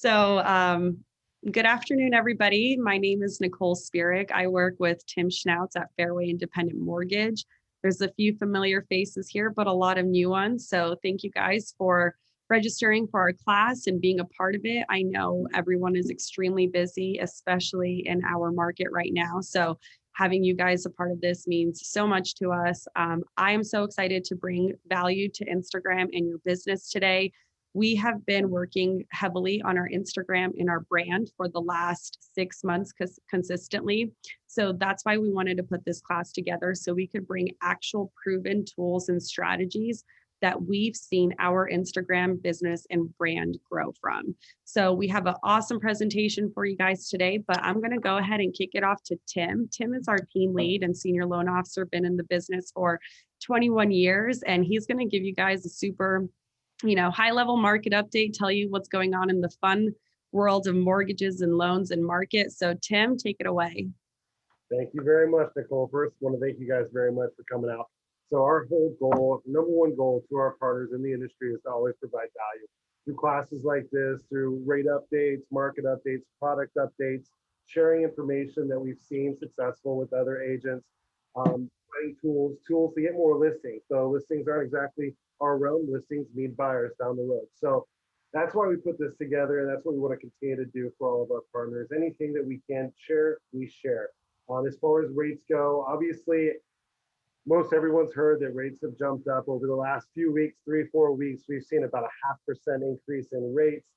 Good afternoon, everybody. My name is Nicole Spirik. I work with Tim Schnautz at Fairway Independent Mortgage. There's a few familiar faces here, but a lot of new ones. So thank you guys for registering for our class and being a part of it. I know everyone is extremely busy, especially in our market right now. So having you guys a part of this means so much to us. I am so excited to bring value to Instagram and your business today. We have been working heavily on our Instagram and our brand for the last 6 months consistently. So that's why we wanted to put this class together so we could bring actual proven tools and strategies that we've seen our Instagram business and brand grow from. So we have an awesome presentation for you guys today, but I'm going to go ahead and kick it off to Tim. Tim is our team lead and senior loan officer, been in the business for 21 years, and he's going to give you guys a super high-level market update, tell you what's going on in the fun world of mortgages and loans and market. So Tim, take it away. Thank you very much, Nicole. First, I want to thank you guys very much for coming out. So our whole goal, number one goal to our partners in the industry is to always provide value through classes like this, through rate updates, market updates, product updates, sharing information that we've seen successful with other agents, finding tools to get more listings. So listings aren't exactly our realm. Listings need buyers down the road. So that's why we put this together, and that's what we want to continue to do for all of our partners. Anything that we can share, we share. As far as rates go, obviously, most everyone's heard that rates have jumped up over the last few weeks, 3-4 weeks. We've seen about a 0.5% increase in rates.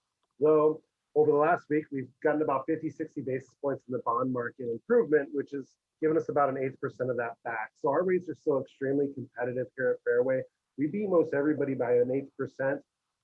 Though over the last week, we've gotten about 50-60 basis points in the bond market improvement, which has given us about an 8% of that back. So our rates are still extremely competitive here at Fairway. We beat most everybody by an 8%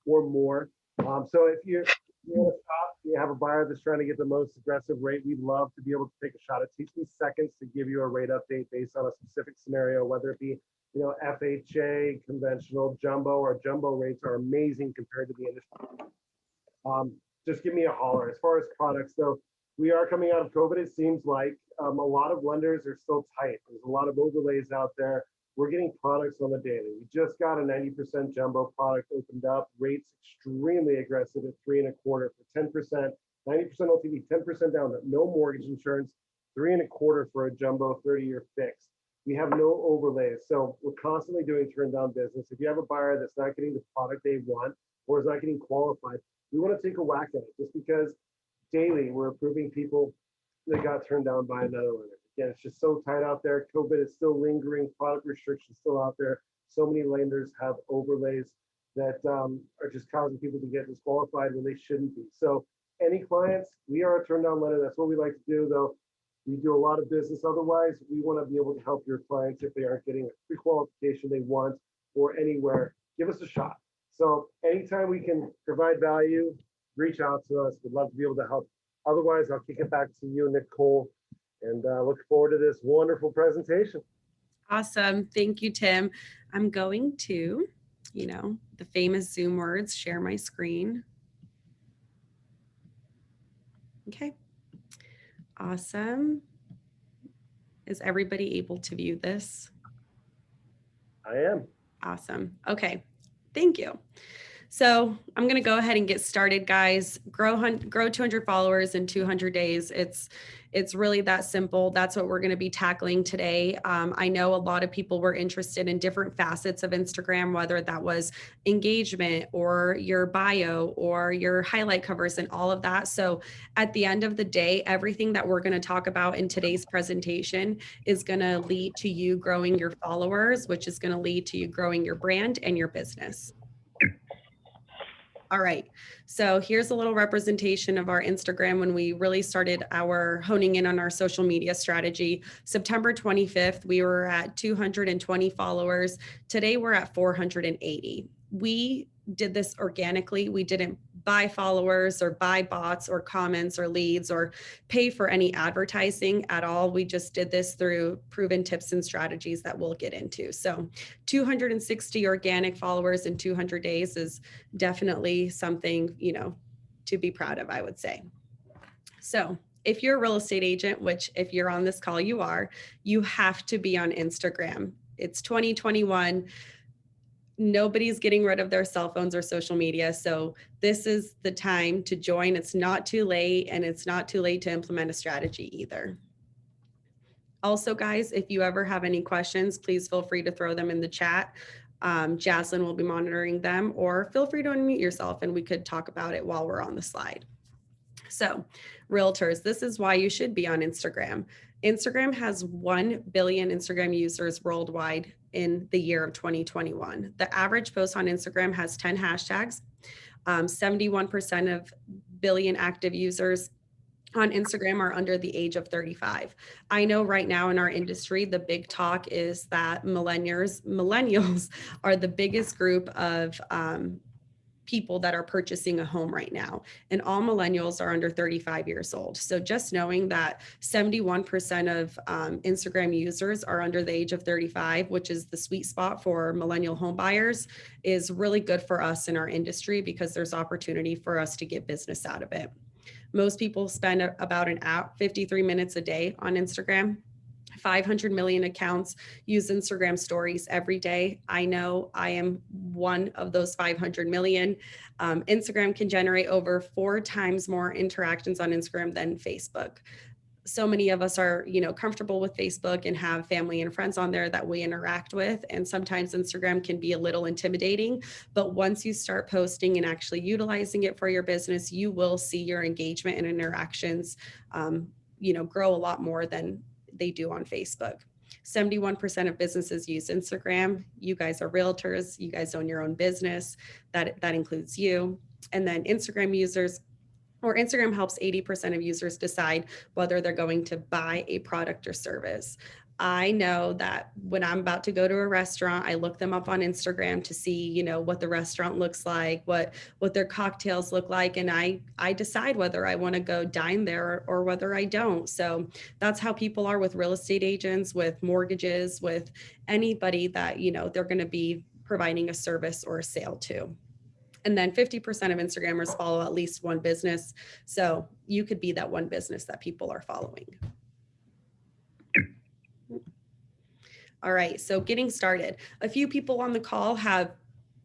or more. So if you want to stop, you have a buyer that's trying to get the most aggressive rate, we'd love to be able to take a shot. It takes me seconds to give you a rate update based on a specific scenario, whether it be FHA, conventional, jumbo. Our jumbo rates are amazing compared to the industry. Just give me a holler. As far as products, though, we are coming out of COVID. It seems like a lot of lenders are still tight. There's a lot of overlays out there. We're getting products on the daily. We just got a 90% jumbo product opened up. Rates extremely aggressive at 3.25 for 10%, 90% LTV, 10% down, no mortgage insurance, 3.25 for a jumbo 30-year fix. We have no overlays. So we're constantly doing turn down business. If you have a buyer that's not getting the product they want or is not getting qualified, we want to take a whack at it just because daily we're approving people that got turned down by another lender. Again, it's just so tight out there. COVID is still lingering, product restrictions still out there. So many lenders have overlays that are just causing people to get disqualified when they shouldn't be. So any clients, we are a turn down lender. That's what we like to do, though. We do a lot of business. Otherwise, we want to be able to help your clients if they aren't getting a pre-qualification they want or anywhere. Give us a shot. So anytime we can provide value, reach out to us. We'd love to be able to help. Otherwise, I'll kick it back to you, Nicole, and look forward to this wonderful presentation. Awesome. Thank you, Tim. I'm going to, the famous Zoom words, share my screen. Okay. Awesome. Is everybody able to view this? I am. Awesome. Okay. Thank you. So I'm going to go ahead and get started, guys. Grow 200 followers in 200 days. It's really that simple. That's what we're going to be tackling today. I know a lot of people were interested in different facets of Instagram, whether that was engagement or your bio or your highlight covers and all of that. So at the end of the day, everything that we're going to talk about in today's presentation is going to lead to you growing your followers, which is going to lead to you growing your brand and your business. All right, so here's a little representation of our Instagram when we really started honing in on our social media strategy. September 25th, we were at 220 followers. Today, we're at 480. We did this organically. We didn't buy followers or buy bots or comments or leads or pay for any advertising at all. We just did this through proven tips and strategies that we'll get into. So 260 organic followers in 200 days is definitely something, to be proud of, I would say. So if you're a real estate agent, which if you're on this call, you have to be on Instagram. It's 2021. Nobody's getting rid of their cell phones or social media. So this is the time to join. It's not too late, and it's not too late to implement a strategy either. Also, guys, if you ever have any questions, please feel free to throw them in the chat. Jaslyn will be monitoring them, or feel free to unmute yourself and we could talk about it while we're on the slide. So, realtors, this is why you should be on Instagram. Instagram has 1 billion Instagram users worldwide in the year of 2021. The average post on Instagram has 10 hashtags. 71% of billion active users on Instagram are under the age of 35. I know right now in our industry, the big talk is that millennials are the biggest group of people that are purchasing a home right now, and all millennials are under 35 years old. So just knowing that 71% of Instagram users are under the age of 35, which is the sweet spot for millennial home buyers, is really good for us in our industry, because there's opportunity for us to get business out of it. Most people spend about 53 minutes a day on Instagram. 500 million accounts use Instagram stories every day. I know I am one of those 500 million. Instagram can generate over 4 times more interactions on Instagram than Facebook. So many of us are, comfortable with Facebook and have family and friends on there that we interact with. And sometimes Instagram can be a little intimidating, but once you start posting and actually utilizing it for your business, you will see your engagement and interactions, grow a lot more than they do on Facebook. 71% of businesses use Instagram. You guys are realtors. You guys own your own business. That includes you. And then Instagram helps 80% of users decide whether they're going to buy a product or service. I know that when I'm about to go to a restaurant, I look them up on Instagram to see, what the restaurant looks like, what their cocktails look like, and I decide whether I want to go dine there or whether I don't. So that's how people are with real estate agents, with mortgages, with anybody that, they're going to be providing a service or a sale to. And then 50% of Instagrammers follow at least one business. So you could be that one business that people are following. All right, so getting started. A few people on the call have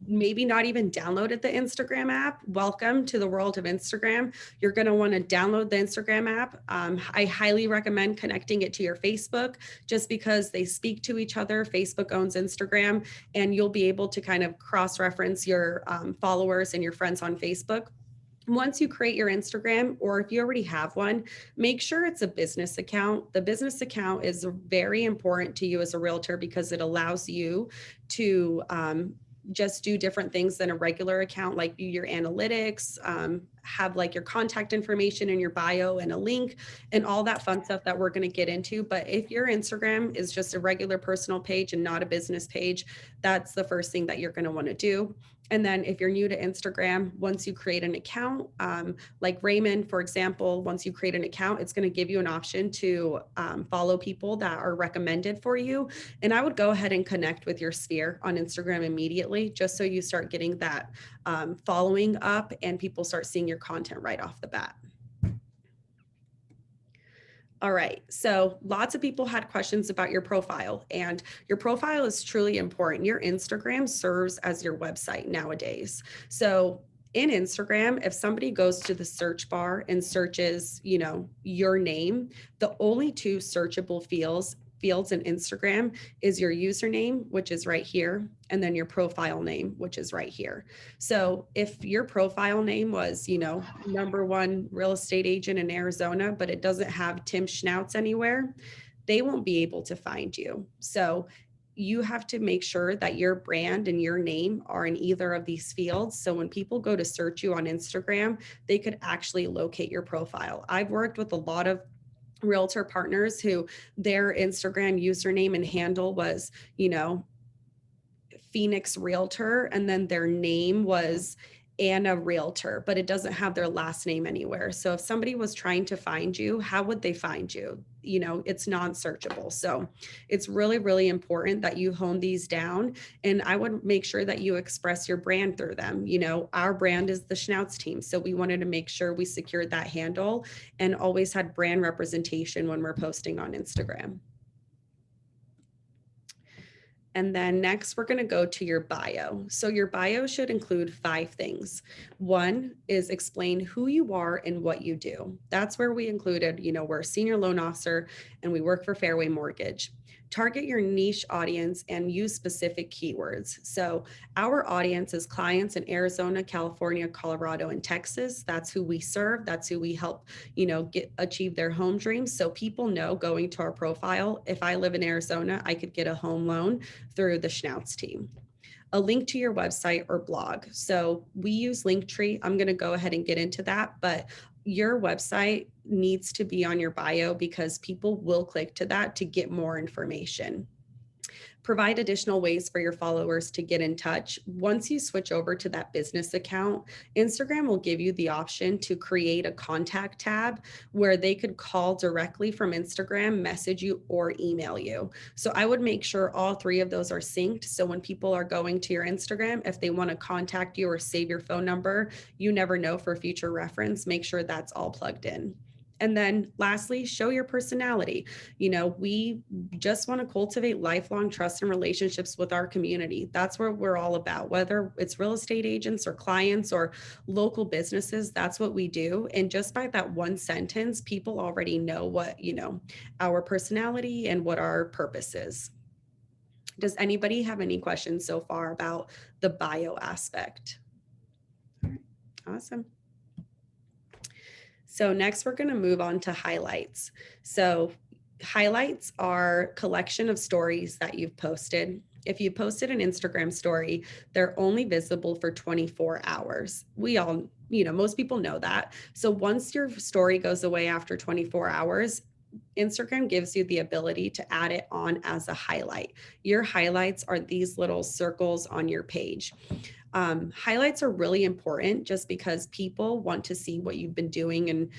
maybe not even downloaded the Instagram app. Welcome to the world of Instagram. You're going to want to download the Instagram app. I highly recommend connecting it to your Facebook, just because they speak to each other. Facebook owns Instagram, and you'll be able to kind of cross-reference your followers and your friends on Facebook. Once you create your Instagram, or if you already have one, make sure it's a business account. The business account is very important to you as a realtor, because it allows you to just do different things than a regular account, like your analytics, have like your contact information in your bio and a link and all that fun stuff that we're going to get into. But if your Instagram is just a regular personal page and not a business page, that's the first thing that you're going to want to do. And then if you're new to Instagram, once you create an account, like Raymond, for example, once you create an account, it's going to give you an option to follow people that are recommended for you. And I would go ahead and connect with your sphere on Instagram immediately, just so you start getting that following up and people start seeing your content right off the bat. All right, so lots of people had questions about your profile, and your profile is truly important. Your Instagram serves as your website nowadays. So in Instagram, if somebody goes to the search bar and searches, your name, the only 2 searchable fields in Instagram is your username, which is right here, and then your profile name, which is right here. So if your profile name was, #1 real estate agent in Arizona, but it doesn't have Tim Schnautz anywhere, they won't be able to find you. So you have to make sure that your brand and your name are in either of these fields. So when people go to search you on Instagram, they could actually locate your profile. I've worked with a lot of realtor partners who their Instagram username and handle was, Phoenix Realtor, and then their name was Anna Realtor, but it doesn't have their last name anywhere. So if somebody was trying to find you, how would they find you? It's non-searchable. So it's really, really important that you hone these down. And I would make sure that you express your brand through them. Our brand is the Schnautz team. So we wanted to make sure we secured that handle and always had brand representation when we're posting on Instagram. And then next, we're going to go to your bio. So your bio should include 5 things. One is explain who you are and what you do. That's where we included, we're a senior loan officer and we work for Fairway Mortgage. Target your niche audience and use specific keywords. So our audience is clients in Arizona, California, Colorado, and Texas. That's who we serve. That's who we help, achieve their home dreams. So people know going to our profile, if I live in Arizona, I could get a home loan through the Schnautz team. A link to your website or blog. So we use Linktree. I'm going to go ahead and get into that, but your website needs to be on your bio because people will click to that to get more information. Provide additional ways for your followers to get in touch. Once you switch over to that business account, Instagram will give you the option to create a contact tab where they could call directly from Instagram, message you, or email you. So I would make sure all 3 of those are synced. So when people are going to your Instagram, if they want to contact you or save your phone number, you never know, for future reference, make sure that's all plugged in. And then lastly, show your personality. We just want to cultivate lifelong trust and relationships with our community. That's what we're all about, whether it's real estate agents or clients or local businesses, that's what we do. And just by that one sentence, people already know what, our personality and what our purpose is. Does anybody have any questions so far about the bio aspect? Awesome. So next we're going to move on to highlights. So highlights are collection of stories that you've posted. If you posted an Instagram story, they're only visible for 24 hours. We all, most people know that. So once your story goes away after 24 hours, Instagram gives you the ability to add it on as a highlight. Your highlights are these little circles on your page. Highlights are really important just because people want to see what you've been doing in,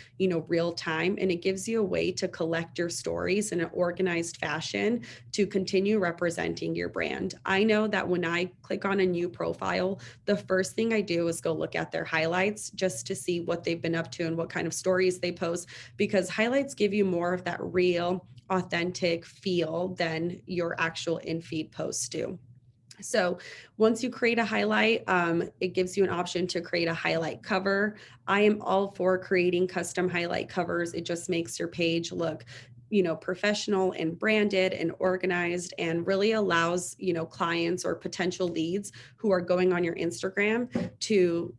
real time. And it gives you a way to collect your stories in an organized fashion to continue representing your brand. I know that when I click on a new profile, the first thing I do is go look at their highlights just to see what they've been up to and what kind of stories they post, because highlights give you more of that real, authentic feel than your in-feed in-feed posts do. So once you create a highlight, it gives you an option to create a highlight cover. I am all for creating custom highlight covers. It just makes your page look, professional and branded and organized, and really allows, clients or potential leads who are going on your Instagram to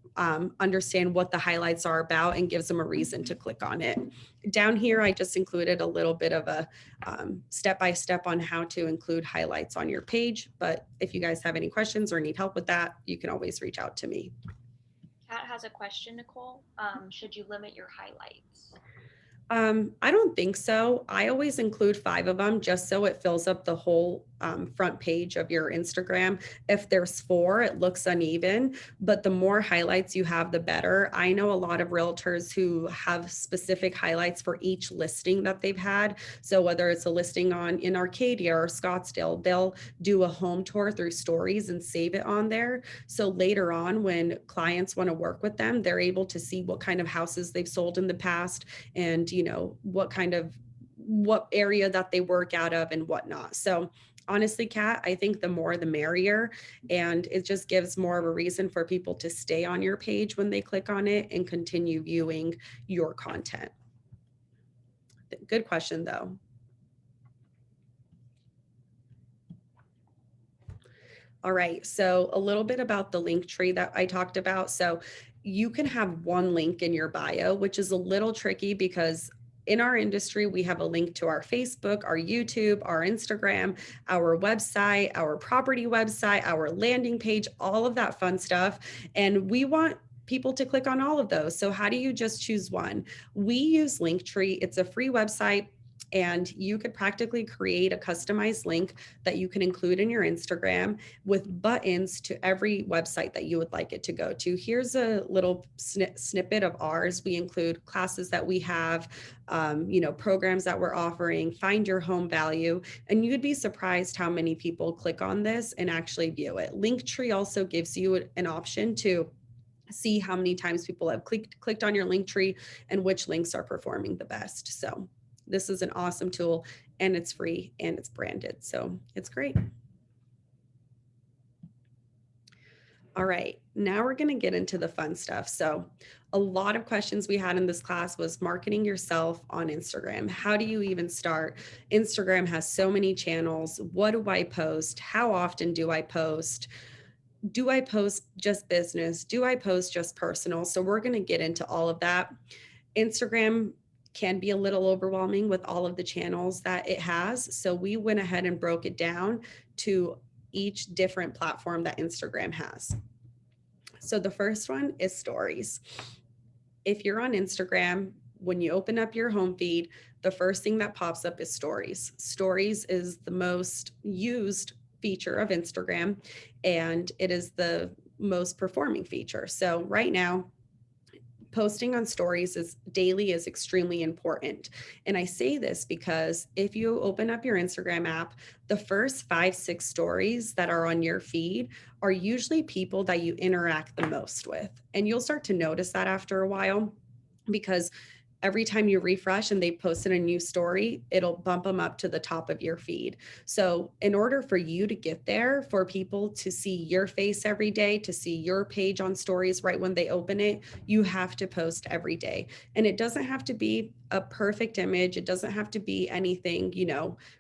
understand what the highlights are about and gives them a reason to click on it. Down here, I just included a little bit of a step-by-step on how to include highlights on your page. But if you guys have any questions or need help with that, you can always reach out to me. Kat has a question, Nicole. Should you limit your highlights? I don't think so. I always include 5 of them just so it fills up the whole front page of your Instagram. If there's 4, it looks uneven, but the more highlights you have, the better. I know a lot of realtors who have specific highlights for each listing that they've had. So whether it's a listing in Arcadia or Scottsdale, they'll do a home tour through stories and save it on there. So later on, when clients want to work with them, they're able to see what kind of houses they've sold in the past and, what area that they work out of and whatnot. So honestly, Kat, I think the more the merrier, and it just gives more of a reason for people to stay on your page when they click on it and continue viewing your content. Good question, though. All right, so a little bit about the link tree that I talked about. So you can have one link in your bio, which is a little tricky because in our industry, we have a link to our Facebook, our YouTube, our Instagram, our website, our property website, our landing page, all of that fun stuff. And we want people to click on all of those. So how do you just choose one? We use Linktree. It's a free website, and you could practically create a customized link that you can include in your Instagram with buttons to every website that you would like it to go to. Here's a little snippet of ours. We include classes that we have, programs that we're offering, find your home value, and you'd be surprised how many people click on this and actually view it. Linktree also gives you an option to see how many times people have clicked on your Linktree and which links are performing the best. So this is an awesome tool, and it's free and it's branded. So it's great. All right, now we're going to get into the fun stuff. So, a lot of questions we had in this class was marketing yourself on Instagram. How do you even start? Instagram has so many channels. What do I post? How often do I post? Do I post just business? Do I post just personal? So, we're going to get into all of that. Instagram can be a little overwhelming with all of the channels that it has. So, we went ahead and broke it down to each different platform that Instagram has. So the first one is stories. If you're on Instagram, when you open up your home feed, the first thing that pops up is stories. Stories is the most used feature of Instagram, and it is the most performing feature. So right now, posting on stories is daily is extremely important. And I say this because if you open up your Instagram app, the first 5, 6 stories that are on your feed are usually people that you interact the most with. And you'll start to notice that after a while, because every time you refresh and they posted a new story, it'll bump them up to the top of your feed. So in order for you to get there, for people to see your face every day, to see your page on stories right when they open it, you have to post every day. And it doesn't have to be a perfect image. It doesn't have to be anything,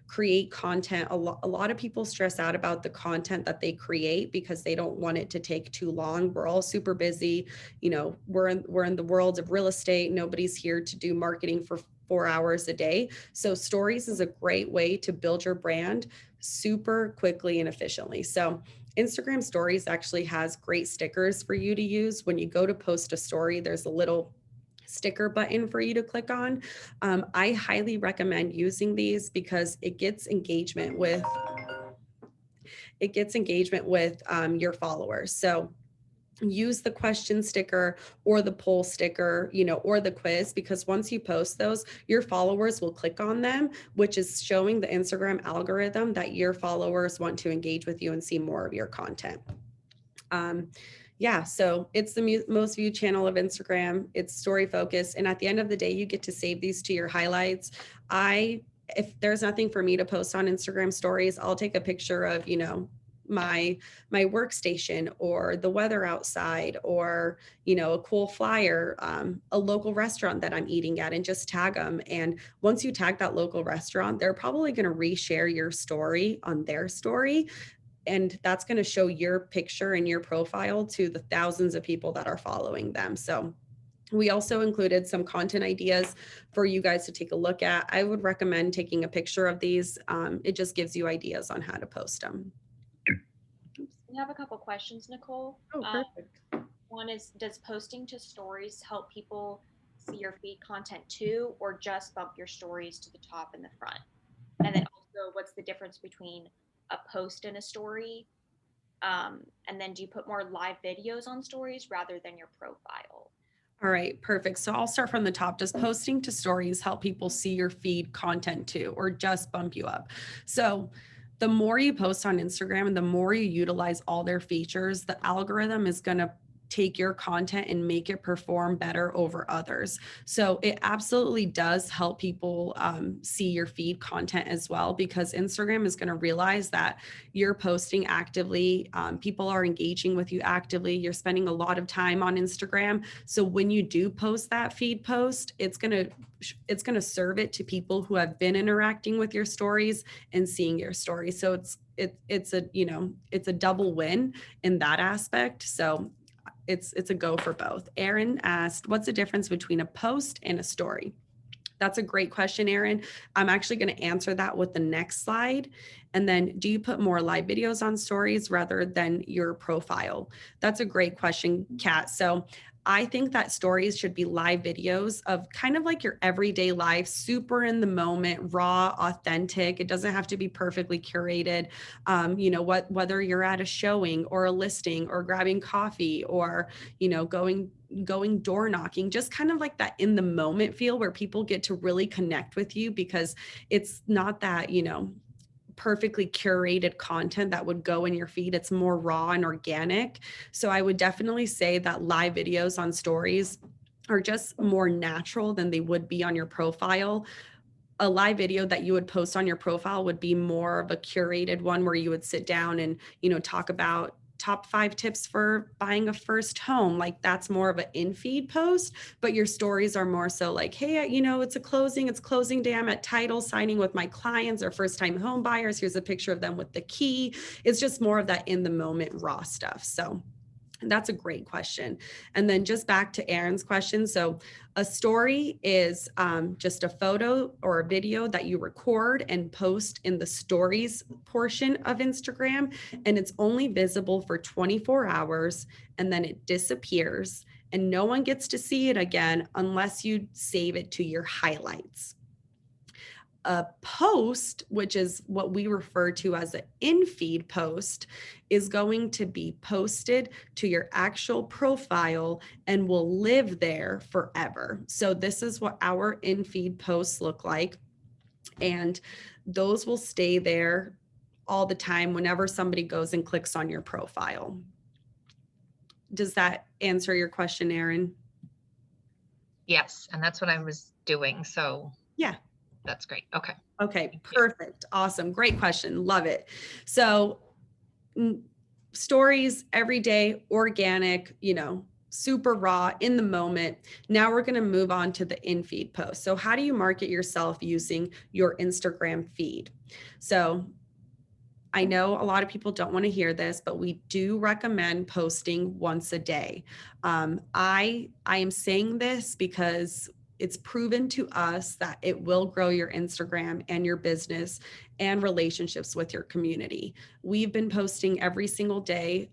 create content. A lot of people stress out about the content that they create because they don't want it to take too long. We're all super busy. We're in the world of real estate. Nobody's here to do marketing for 4 hours a day. So stories is a great way to build your brand super quickly and efficiently. So Instagram stories actually has great stickers for you to use. When you go to post a story, there's a little sticker button for you to click on. I highly recommend using these because it gets engagement with your followers. So use the question sticker or the poll sticker, or the quiz, because once you post those, your followers will click on them, which is showing the Instagram algorithm that your followers want to engage with you and see more of your content. Yeah, so it's the most viewed channel of Instagram. It's story focused. And at the end of the day, you get to save these to your highlights. If there's nothing for me to post on Instagram stories, I'll take a picture of, my workstation or the weather outside, or a cool flyer, a local restaurant that I'm eating at, and just tag them. And once you tag that local restaurant, they're probably going to reshare your story on their story, and that's going to show your picture and your profile to the thousands of people that are following them. So we also included some content ideas for you guys to take a look at. I would recommend taking a picture of these. It just gives you ideas on how to post them. We have a couple questions, Nicole. Oh, perfect. One is, does posting to stories help people see your feed content too, or just bump your stories to the top and the front? And then also, what's the difference between a post and a story? And then do you put more live videos on stories rather than your profile? All right, perfect. So I'll start from the top. Does posting to stories help people see your feed content too, or just bump you up? So the more you post on Instagram and the more you utilize all their features, the algorithm is going to take your content and make it perform better over others. So it absolutely does help people see your feed content as well, because Instagram is going to realize that you're posting actively. People are engaging with you actively. You're spending a lot of time on Instagram. So when you do post that feed post, it's going to serve it to people who have been interacting with your stories and seeing your stories. So it's a double win in that aspect. So it's a go for both. Aaron asked, what's the difference between a post and a story? That's a great question, Aaron. I'm actually going to answer that with the next slide. And then, do you put more live videos on stories rather than your profile? That's a great question, Kat. So I think that stories should be live videos of kind of like your everyday life, super in the moment, raw, authentic. It doesn't have to be perfectly curated. Whether you're at a showing or a listing or grabbing coffee or, going door knocking, just kind of like that in the moment feel where people get to really connect with you, because it's not that, perfectly curated content that would go in your feed. It's more raw and organic. So I would definitely say that live videos on stories are just more natural than they would be on your profile. A live video that you would post on your profile would be more of a curated one where you would sit down and, talk about top 5 tips for buying a first home. Like that's more of an in-feed post, but your stories are more so like, hey, it's closing day. I'm at title signing with my clients or first time home buyers. Here's a picture of them with the key. It's just more of that in the moment raw stuff. So that's a great question. And then just back to Aaron's question. So a story is just a photo or a video that you record and post in the stories portion of Instagram. And it's only visible for 24 hours and then it disappears and no one gets to see it again unless you save it to your highlights. A post, which is what we refer to as an in-feed post, is going to be posted to your actual profile and will live there forever. So this is what our in-feed posts look like. And those will stay there all the time whenever somebody goes and clicks on your profile. Does that answer your question, Erin? Yes, and that's what I was doing. So yeah. That's great. Okay. Okay, perfect. Awesome. Great question. Love it. So stories every day, organic, super raw in the moment. Now we're going to move on to the in-feed post. So how do you market yourself using your Instagram feed? So I know a lot of people don't want to hear this, but we do recommend posting once a day. I am saying this because it's proven to us that it will grow your Instagram and your business and relationships with your community. We've been posting every single day,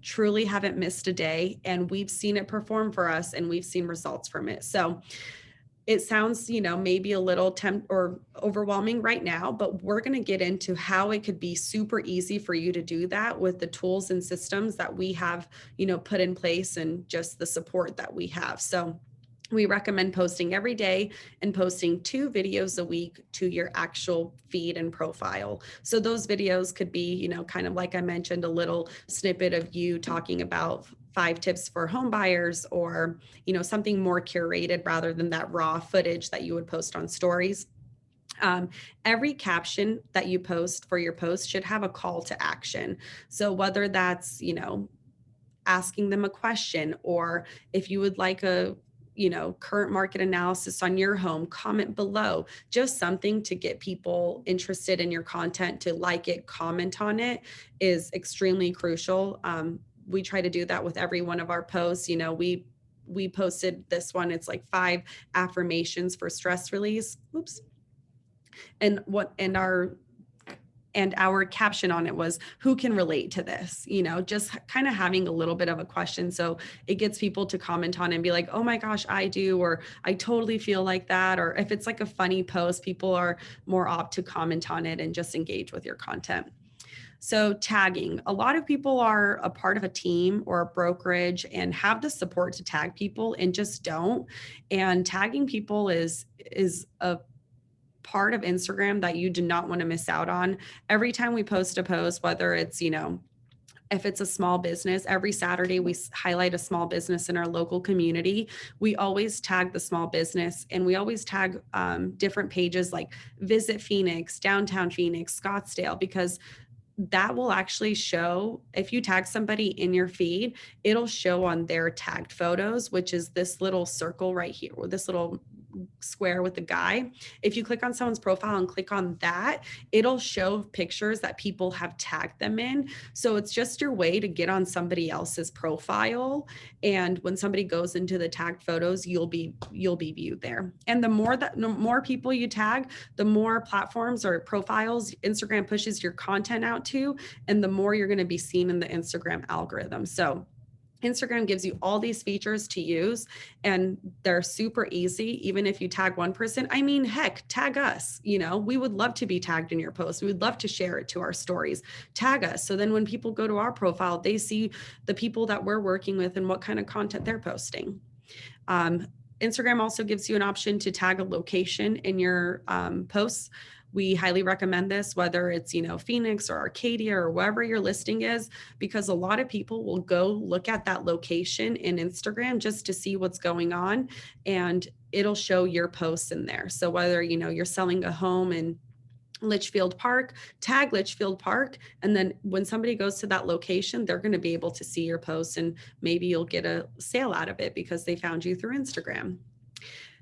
truly haven't missed a day, and we've seen it perform for us and we've seen results from it. So it sounds, maybe a little or overwhelming right now, but we're going to get into how it could be super easy for you to do that with the tools and systems that we have, put in place and just the support that we have. So we recommend posting every day and posting 2 videos a week to your actual feed and profile. So those videos could be, kind of like I mentioned, a little snippet of you talking about 5 tips for home buyers or, something more curated rather than that raw footage that you would post on stories. Every caption that you post for your post should have a call to action. So whether that's, asking them a question, or if you would like a current market analysis on your home, comment below, just something to get people interested in your content, to like it, comment on it is extremely crucial. We try to do that with every one of our posts. We posted this one, it's like 5 affirmations for stress release. Oops. And our caption on it was, who can relate to this? Just kind of having a little bit of a question. So it gets people to comment on it and be like, oh my gosh, I do, or I totally feel like that. Or if it's like a funny post, people are more apt to comment on it and just engage with your content. So tagging, a lot of people are a part of a team or a brokerage and have the support to tag people and just don't. And tagging people is a part of Instagram that you do not want to miss out on. Every time we post a post, whether it's, if it's a small business, every Saturday we highlight a small business in our local community. We always tag the small business, and we always tag different pages like Visit Phoenix, Downtown Phoenix, Scottsdale, because that will actually show, if you tag somebody in your feed, it'll show on their tagged photos, which is this little circle right here, or this little square with the guy. If you click on someone's profile and click on that, it'll show pictures that people have tagged them in. So it's just your way to get on somebody else's profile. And when somebody goes into the tagged photos, you'll be viewed there. And the more people you tag, the more platforms or profiles Instagram pushes your content out to, and the more you're going to be seen in the Instagram algorithm. So Instagram gives you all these features to use, and they're super easy. Even if you tag one person, heck, tag us. We would love to be tagged in your post. We would love to share it to our stories. Tag us. So then when people go to our profile, they see the people that we're working with and what kind of content they're posting. Instagram also gives you an option to tag a location in your posts. We highly recommend this, whether it's, Phoenix or Arcadia or wherever your listing is, because a lot of people will go look at that location in Instagram just to see what's going on, and it'll show your posts in there. So whether, you're selling a home in Litchfield Park, tag Litchfield Park. And then when somebody goes to that location, they're going to be able to see your posts, and maybe you'll get a sale out of it because they found you through Instagram.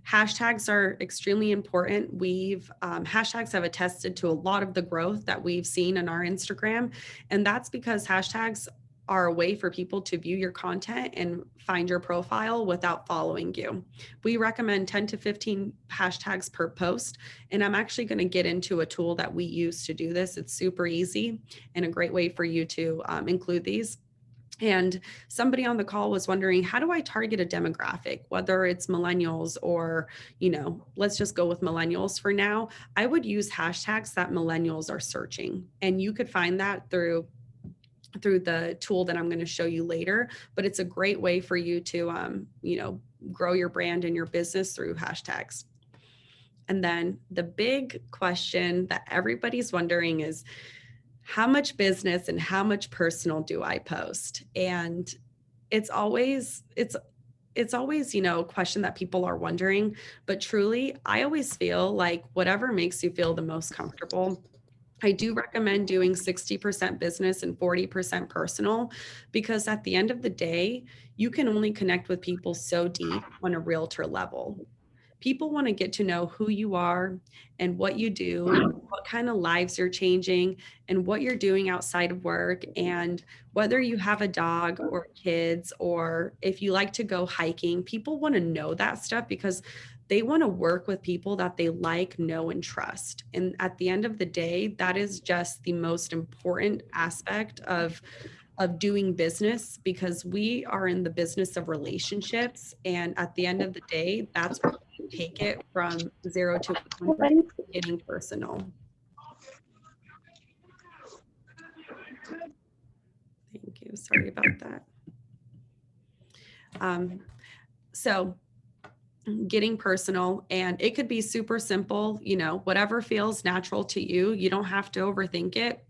Hashtags are extremely important. Hashtags have attested to a lot of the growth that we've seen in our Instagram. And that's because hashtags are a way for people to view your content and find your profile without following you. We recommend 10 to 15 hashtags per post. And I'm actually going to get into a tool that we use to do this. It's super easy and a great way for you to include these. And somebody on the call was wondering, how do I target a demographic, whether it's millennials or, let's just go with millennials for now. I would use hashtags that millennials are searching. And you could find that through the tool that I'm going to show you later, but it's a great way for you to, grow your brand and your business through hashtags. And then the big question that everybody's wondering is, how much business and how much personal do I post? And it's always, a question that people are wondering, but truly, I always feel like whatever makes you feel the most comfortable. I do recommend doing 60% business and 40% personal, because at the end of the day, you can only connect with people so deep on a realtor level. People want to get to know who you are and what you do, what kind of lives you're changing, and what you're doing outside of work, and whether you have a dog or kids, or if you like to go hiking. People want to know that stuff because they want to work with people that they like, know, and trust. And at the end of the day, that is just the most important aspect of doing business, because we are in the business of relationships. And at the end of the day, that's where we take it from 0 to 100, getting personal. Thank you. Sorry about that. So getting personal, and it could be super simple, whatever feels natural to you. You don't have to overthink it.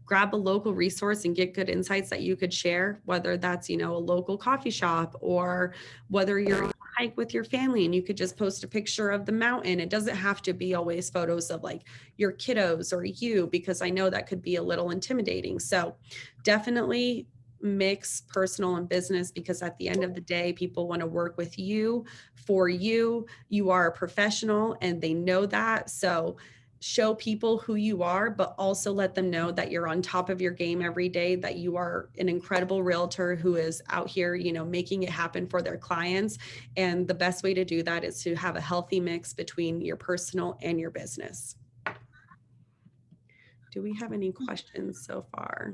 Grab a local resource and get good insights that you could share, whether that's, a local coffee shop, or whether you're on a hike with your family and you could just post a picture of the mountain. It doesn't have to be always photos of like your kiddos or you, because I know that could be a little intimidating. So definitely mix personal and business, because at the end of the day, people want to work with you, for you. You are a professional and they know that. So show people who you are, but also let them know that you're on top of your game every day, that you are an incredible realtor who is out here, making it happen for their clients. And the best way to do that is to have a healthy mix between your personal and your business. Do we have any questions so far?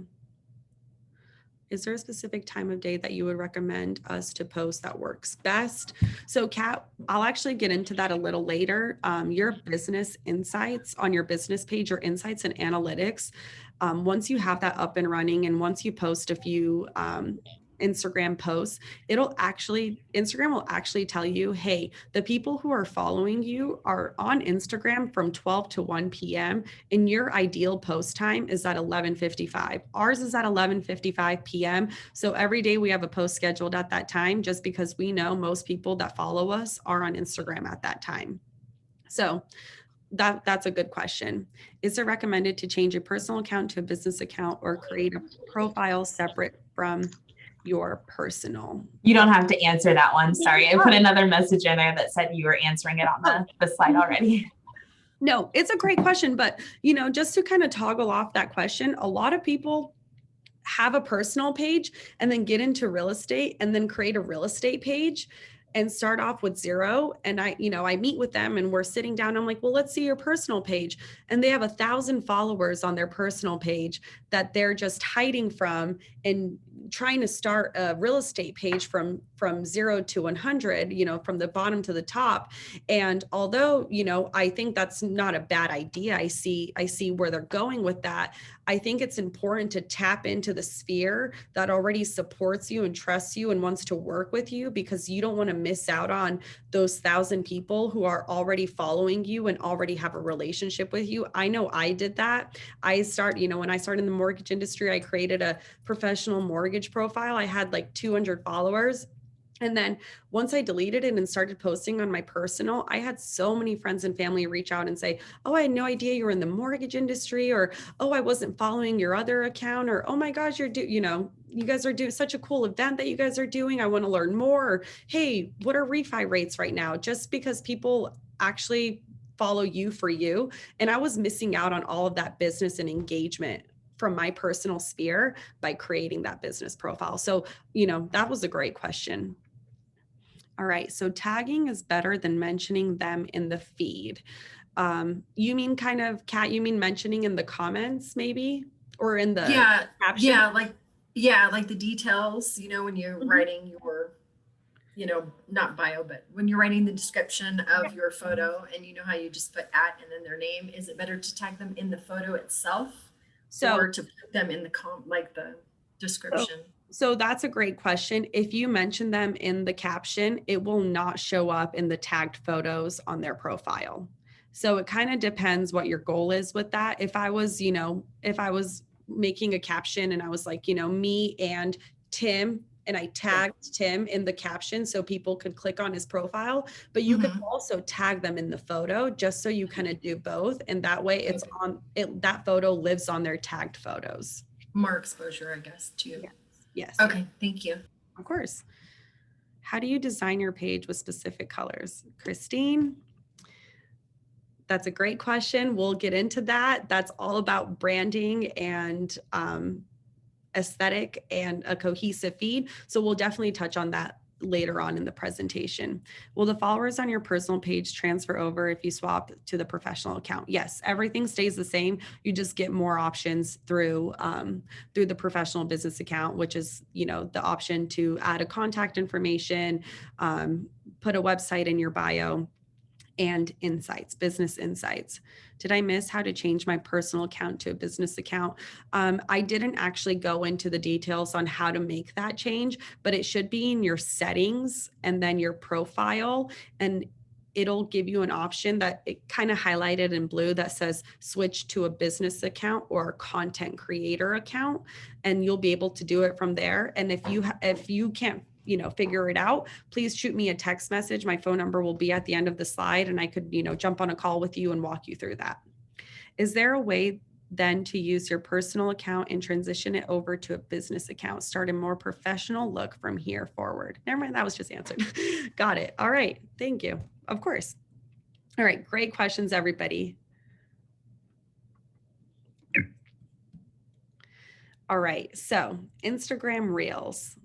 Is there a specific time of day that you would recommend us to post that works best? So Kat, I'll actually get into that a little later. Your business insights on your business page, your insights and analytics, once you have that up and running, and once you post a few Instagram posts, Instagram will actually tell you, hey, the people who are following you are on Instagram from 12 to 1 p.m. and your ideal post time is at 11:55. Ours is at 11:55 p.m. So every day we have a post scheduled at that time, just because we know most people that follow us are on Instagram at that time. So that's a good question. Is it recommended to change a personal account to a business account, or create a profile separate from your personal? You don't have to answer that one. Sorry. I put another message in there that said you were answering it on the slide already. No, it's a great question, but just to kind of toggle off that question, a lot of people have a personal page and then get into real estate and then create a real estate page and start off with 0. And I meet with them and we're sitting down. I'm like, well, let's see your personal page. And they have 1,000 followers on their personal page that they're just hiding from, and trying to start a real estate page from 0 to 100, from the bottom to the top. And although, I think that's not a bad idea, I see where they're going with that. I think it's important to tap into the sphere that already supports you and trusts you and wants to work with you, because you don't want to miss out on those 1,000 people who are already following you and already have a relationship with you. I know I did that. When I started in the mortgage industry, I created a professional mortgage profile. I had like 200 followers. And then once I deleted it and started posting on my personal, I had so many friends and family reach out and say, oh, I had no idea you were in the mortgage industry, or, oh, I wasn't following your other account, or, oh my gosh, you guys are doing such a cool event that you guys are doing. I want to learn more. Or, hey, what are refi rates right now? Just because people actually follow you for you. And I was missing out on all of that business and engagement from my personal sphere by creating that business profile. So, that was a great question. All right. So tagging is better than mentioning them in the feed. You mean kind of, Kat, you mean mentioning in the comments maybe? Or in the caption? Like the details, when you're writing your, not bio, but when you're writing the description of your photo and how you just put @ and then their name, is it better to tag them in the photo itself or to put them in the the description? So that's a great question. If you mention them in the caption, it will not show up in the tagged photos on their profile. So it kind of depends what your goal is with that. If I was making a caption and I was like, me and Tim, and I tagged Tim in the caption so people could click on his profile, but you can also tag them in the photo just so you kind of do both. And that way that photo lives on their tagged photos. More exposure, I guess, too. Yes. Okay. Thank you. Of course. How do you design your page with specific colors? Christine? That's a great question. We'll get into that. That's all about branding and aesthetic and a cohesive feed. So we'll definitely touch on that later on in the presentation. Will the followers on your personal page transfer over if you swap to the professional account? Yes, everything stays the same. You just get more options through the professional business account, which is, the option to add a contact information, put a website in your bio, and business insights. Did I miss how to change my personal account to a business account? I didn't actually go into the details on how to make that change, but it should be in your settings and then your profile, and it'll give you an option that it kind of highlighted in blue that says switch to a business account or a content creator account, and you'll be able to do it from there. And if you can't figure it out, please shoot me a text message. My phone number will be at the end of the slide, and I could, jump on a call with you and walk you through that. Is there a way then to use your personal account and transition it over to a business account, start a more professional look from here forward? Never mind, that was just answered. Got it. All right. Thank you. Of course. All right. Great questions, everybody. All right. So Instagram Reels.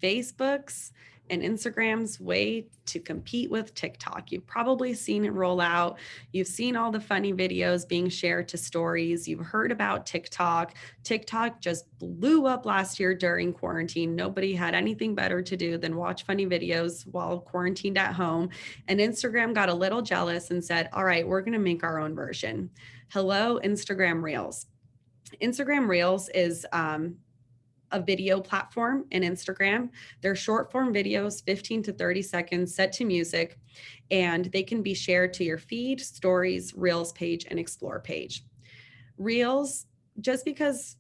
Facebook's and Instagram's way to compete with TikTok. You've probably seen it roll out. You've seen all the funny videos being shared to stories. You've heard about TikTok. TikTok just blew up last year during quarantine. Nobody had anything better to do than watch funny videos while quarantined at home. And Instagram got a little jealous and said, all right, we're going to make our own version. Hello, Instagram Reels. Instagram Reels is a video platform in Instagram. They're short form videos, 15 to 30 seconds, set to music, and they can be shared to your feed, stories, Reels page, and explore page. Reels, just because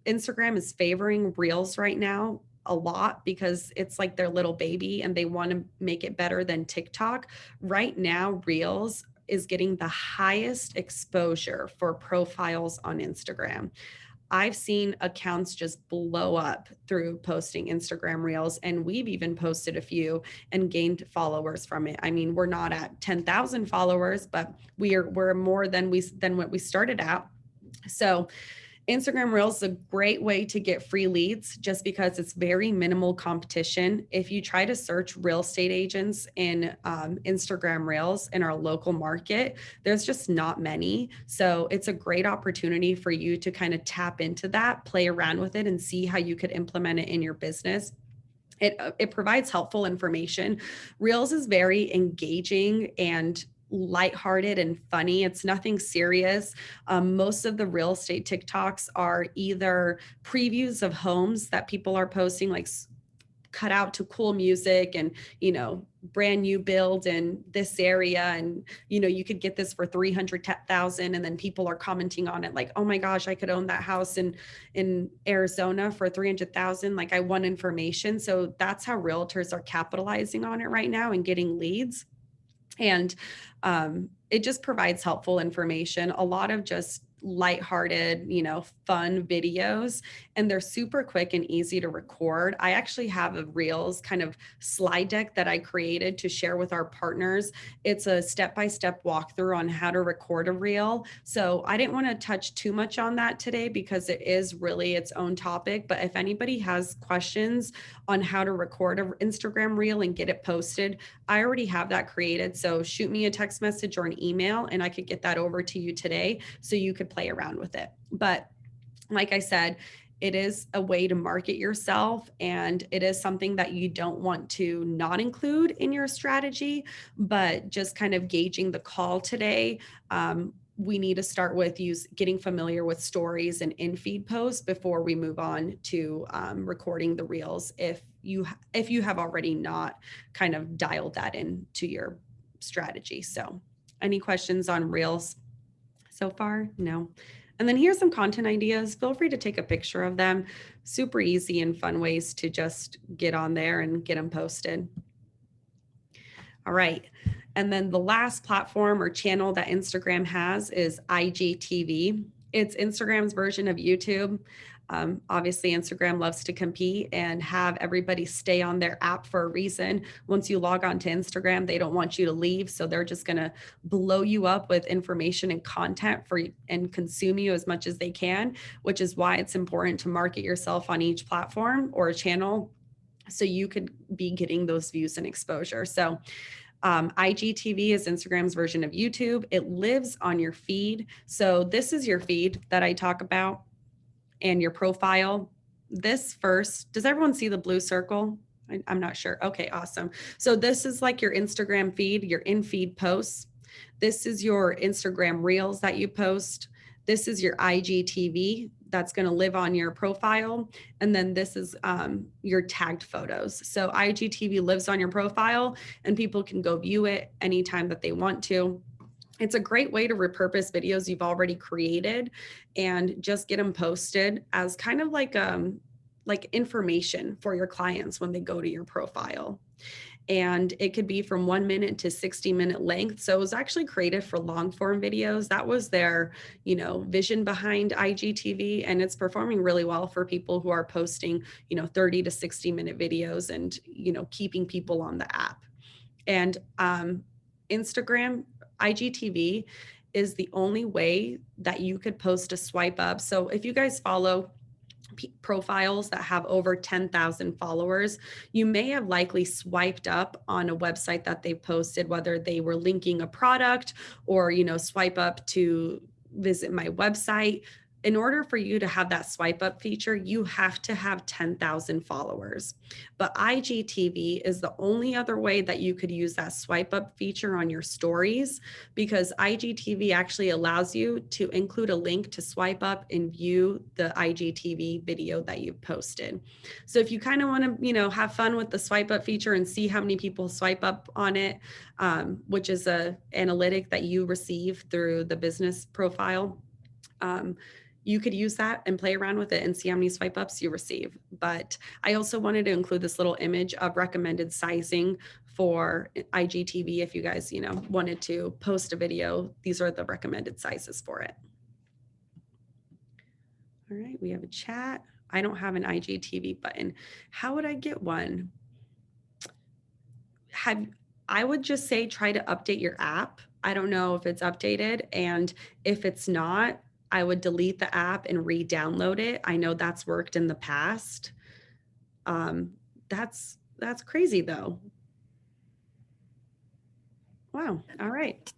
Instagram is favoring Reels right now a lot because it's like their little baby and they want to make it better than TikTok. Right now, Reels is getting the highest exposure for profiles on Instagram. I've seen accounts just blow up through posting Instagram Reels, and we've even posted a few and gained followers from it. I mean, we're not at 10,000 followers, but we're more than what we started at. So Instagram Reels is a great way to get free leads just because it's very minimal competition. If you try to search real estate agents in Instagram Reels in our local market, there's just not many. So it's a great opportunity for you to kind of tap into that, play around with it, and see how you could implement it in your business. It provides helpful information. Reels is very engaging and lighthearted and funny. It's nothing serious. Most of the real estate TikToks are either previews of homes that people are posting, like cut out to cool music and, you know, brand new build in this area. And, you know, you could get this for 300,000. And then people are commenting on it like, oh my gosh, I could own that house in Arizona for 300,000. Like, I want information. So that's how realtors are capitalizing on it right now and getting leads. And it just provides helpful information, a lot of just lighthearted, you know, fun videos, and they're super quick and easy to record. I actually have a Reels kind of slide deck that I created to share with our partners. It's a step-by-step walkthrough on how to record a reel. So I didn't want to touch too much on that today because it is really its own topic. But if anybody has questions on how to record an Instagram reel and get it posted, I already have that created. So shoot me a text message or an email and I could get that over to you today so you could play around with it. But like I said, it is a way to market yourself, and it is something that you don't want to not include in your strategy, but just kind of gauging the call today. We need to start with getting familiar with stories and in-feed posts before we move on to recording the reels if you have already not kind of dialed that into your strategy. So any questions on reels so far? No. And then here's some content ideas. Feel free to take a picture of them. Super easy and fun ways to just get on there and get them posted. All right. And then the last platform or channel that Instagram has is IGTV. It's Instagram's version of YouTube. Obviously, Instagram loves to compete and have everybody stay on their app for a reason. Once you log on to Instagram, they don't want you to leave. So they're just going to blow you up with information and content and consume you as much as they can, which is why it's important to market yourself on each platform or channel so you could be getting those views and exposure. So IGTV is Instagram's version of YouTube. It lives on your feed. So this is your feed that I talk about and your profile. This first, does everyone see the blue circle? I'm not sure. Okay, awesome. So this is like your Instagram feed, your in-feed posts. This is your Instagram reels that you post. This is your IGTV that's going to live on your profile. And then this is your tagged photos. So IGTV lives on your profile and people can go view it anytime that they want to. It's a great way to repurpose videos you've already created and just get them posted as kind of like information for your clients when they go to your profile. And it could be from 1 minute to 60-minute length. So it was actually created for long form videos. That was their, vision behind IGTV, and it's performing really well for people who are posting, 30 to 60-minute videos and, keeping people on the app. And Instagram IGTV is the only way that you could post a swipe up. So if you guys follow profiles that have over 10,000 followers, you may have likely swiped up on a website that they posted, whether they were linking a product or, swipe up to visit my website. In order for you to have that swipe up feature, you have to have 10,000 followers. But IGTV is the only other way that you could use that swipe up feature on your stories, because IGTV actually allows you to include a link to swipe up and view the IGTV video that you've posted. So if you kind of want to, have fun with the swipe up feature and see how many people swipe up on it, which is an analytic that you receive through the business profile, you could use that and play around with it and see how many swipe ups you receive. But I also wanted to include this little image of recommended sizing for IGTV. If you guys, wanted to post a video, these are the recommended sizes for it. All right, we have a chat. I don't have an IGTV button. How would I get one? I would just say try to update your app. I don't know if it's updated, and if it's not, I would delete the app and re-download it. I know that's worked in the past. That's crazy though. Wow. All right.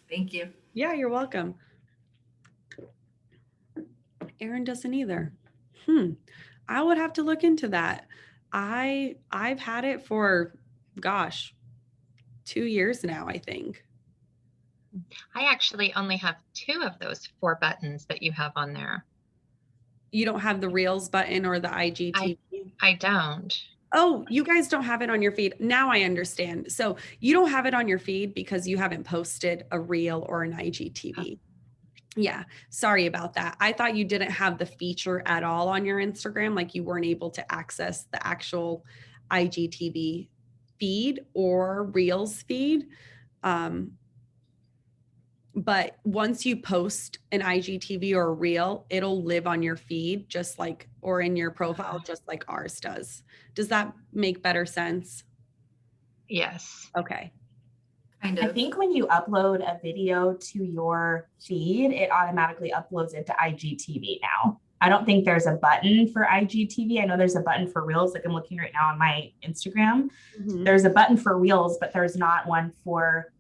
Thank you. Yeah, you're welcome. Aaron doesn't either. I would have to look into that. I've had it for, 2 years now, I think. I actually only have 2 of those 4 buttons that you have on there. You don't have the Reels button or the IGTV? I don't. Oh, you guys don't have it on your feed. Now I understand. So you don't have it on your feed because you haven't posted a reel or an IGTV. Yeah, sorry about that. I thought you didn't have the feature at all on your Instagram, like you weren't able to access the actual IGTV feed or Reels feed. But once you post an IGTV or a Reel, it'll live on your feed just like, or in your profile, just like ours does. Does that make better sense? Yes. Okay. Kind I of. think when you upload a video to your feed, it automatically uploads it to IGTV now. I don't think there's a button for IGTV. I know there's a button for Reels, like I'm looking right now on my Instagram. Mhm. There's a button for Reels, but there's not one for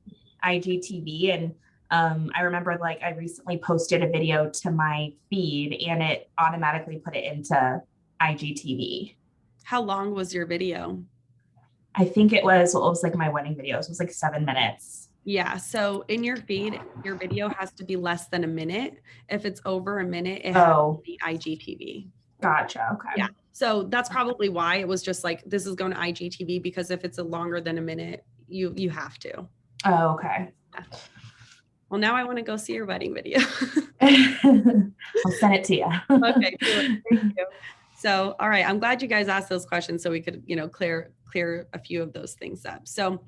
IGTV. And I remember like I recently posted a video to my feed and it automatically put it into IGTV. How long was your video? I think it was, well, it was like my wedding videos. It was like 7 minutes. Yeah. So in your feed, your video has to be less than a minute. If it's over a minute, it has to be IGTV. Gotcha. Okay. Yeah. So that's probably why it was just like, this is going to IGTV, because if it's a longer than a minute, you have to. Oh, okay. Well, now I want to go see your wedding video. I'll send it to you. Okay. Thank you. So, all right. I'm glad you guys asked those questions so we could, clear a few of those things up. So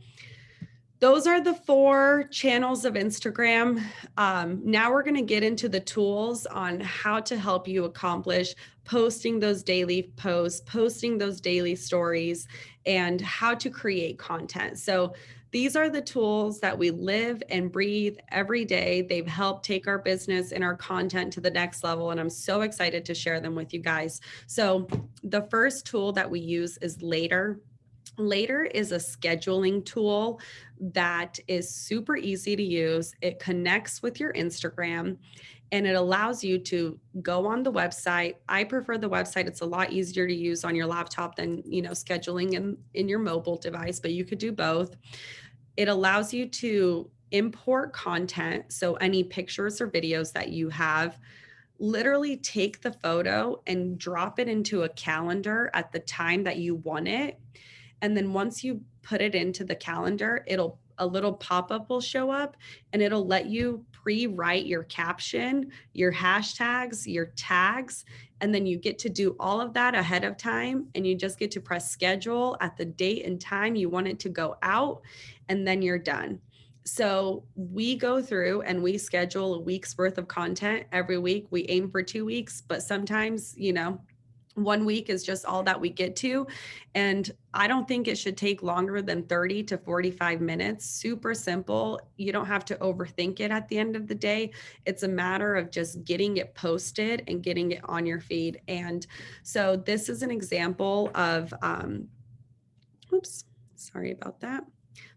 those are the 4 channels of Instagram. Now we're going to get into the tools on how to help you accomplish posting those daily posts, posting those daily stories, and how to create content. So these are the tools that we live and breathe every day. They've helped take our business and our content to the next level, and I'm so excited to share them with you guys. So the first tool that we use is Later. Later is a scheduling tool that is super easy to use. It connects with your Instagram and it allows you to go on the website. I prefer the website. It's a lot easier to use on your laptop than, scheduling in your mobile device, but you could do both. It allows you to import content. So any pictures or videos that you have, literally take the photo and drop it into a calendar at the time that you want it. And then once you put it into the calendar, a little pop-up will show up and it'll let you pre-write your caption, your hashtags, your tags, and then you get to do all of that ahead of time, and you just get to press schedule at the date and time you want it to go out, and then you're done. So we go through and we schedule a week's worth of content every week. We aim for 2 weeks, but sometimes, 1 week is just all that we get to. And I don't think it should take longer than 30 to 45 minutes. Super simple. You don't have to overthink it at the end of the day. It's a matter of just getting it posted and getting it on your feed. And so this is an example of, oops, sorry about that.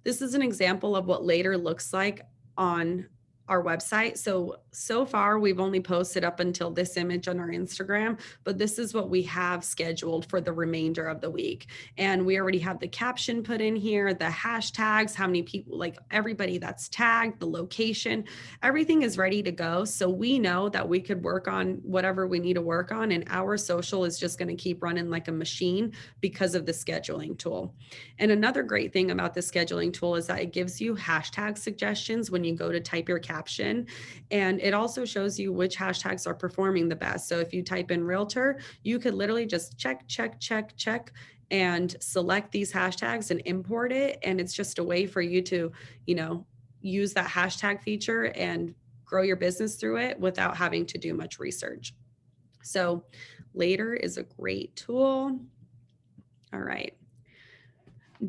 This is an example of what Later looks like on our website. So far we've only posted up until this image on our Instagram, but this is what we have scheduled for the remainder of the week. And we already have the caption put in here, the hashtags, how many people, like everybody that's tagged, the location, everything is ready to go. So we know that we could work on whatever we need to work on, and our social is just going to keep running like a machine because of the scheduling tool. And another great thing about the scheduling tool is that it gives you hashtag suggestions when you go to type your caption. And it also shows you which hashtags are performing the best. So if you type in realtor, you could literally just check, and select these hashtags and import it. And it's just a way for you to, use that hashtag feature and grow your business through it without having to do much research. So Later is a great tool. All right.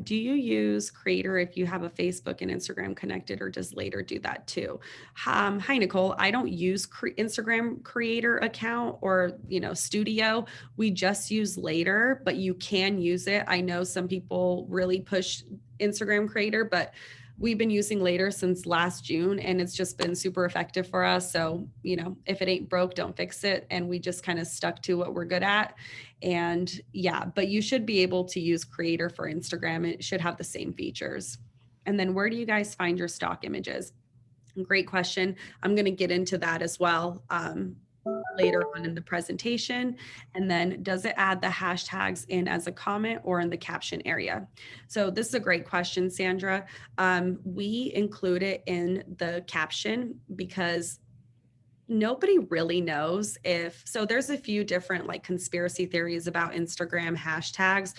Do you use Creator if you have a Facebook and Instagram connected, or does Later do that too? Hi, Nicole. I don't use Instagram Creator account or, Studio. We just use Later, but you can use it. I know some people really push Instagram Creator, but we've been using Later since last June, and it's just been super effective for us. So, if it ain't broke, don't fix it. And we just kind of stuck to what we're good at. And yeah, but you should be able to use Creator for Instagram. It should have the same features. And then where do you guys find your stock images? Great question. I'm going to get into that as well. later on in the presentation? And then does it add the hashtags in as a comment or in the caption area? So this is a great question, Sandra. We include it in the caption because nobody really knows if, so there's a few different like conspiracy theories about Instagram hashtags.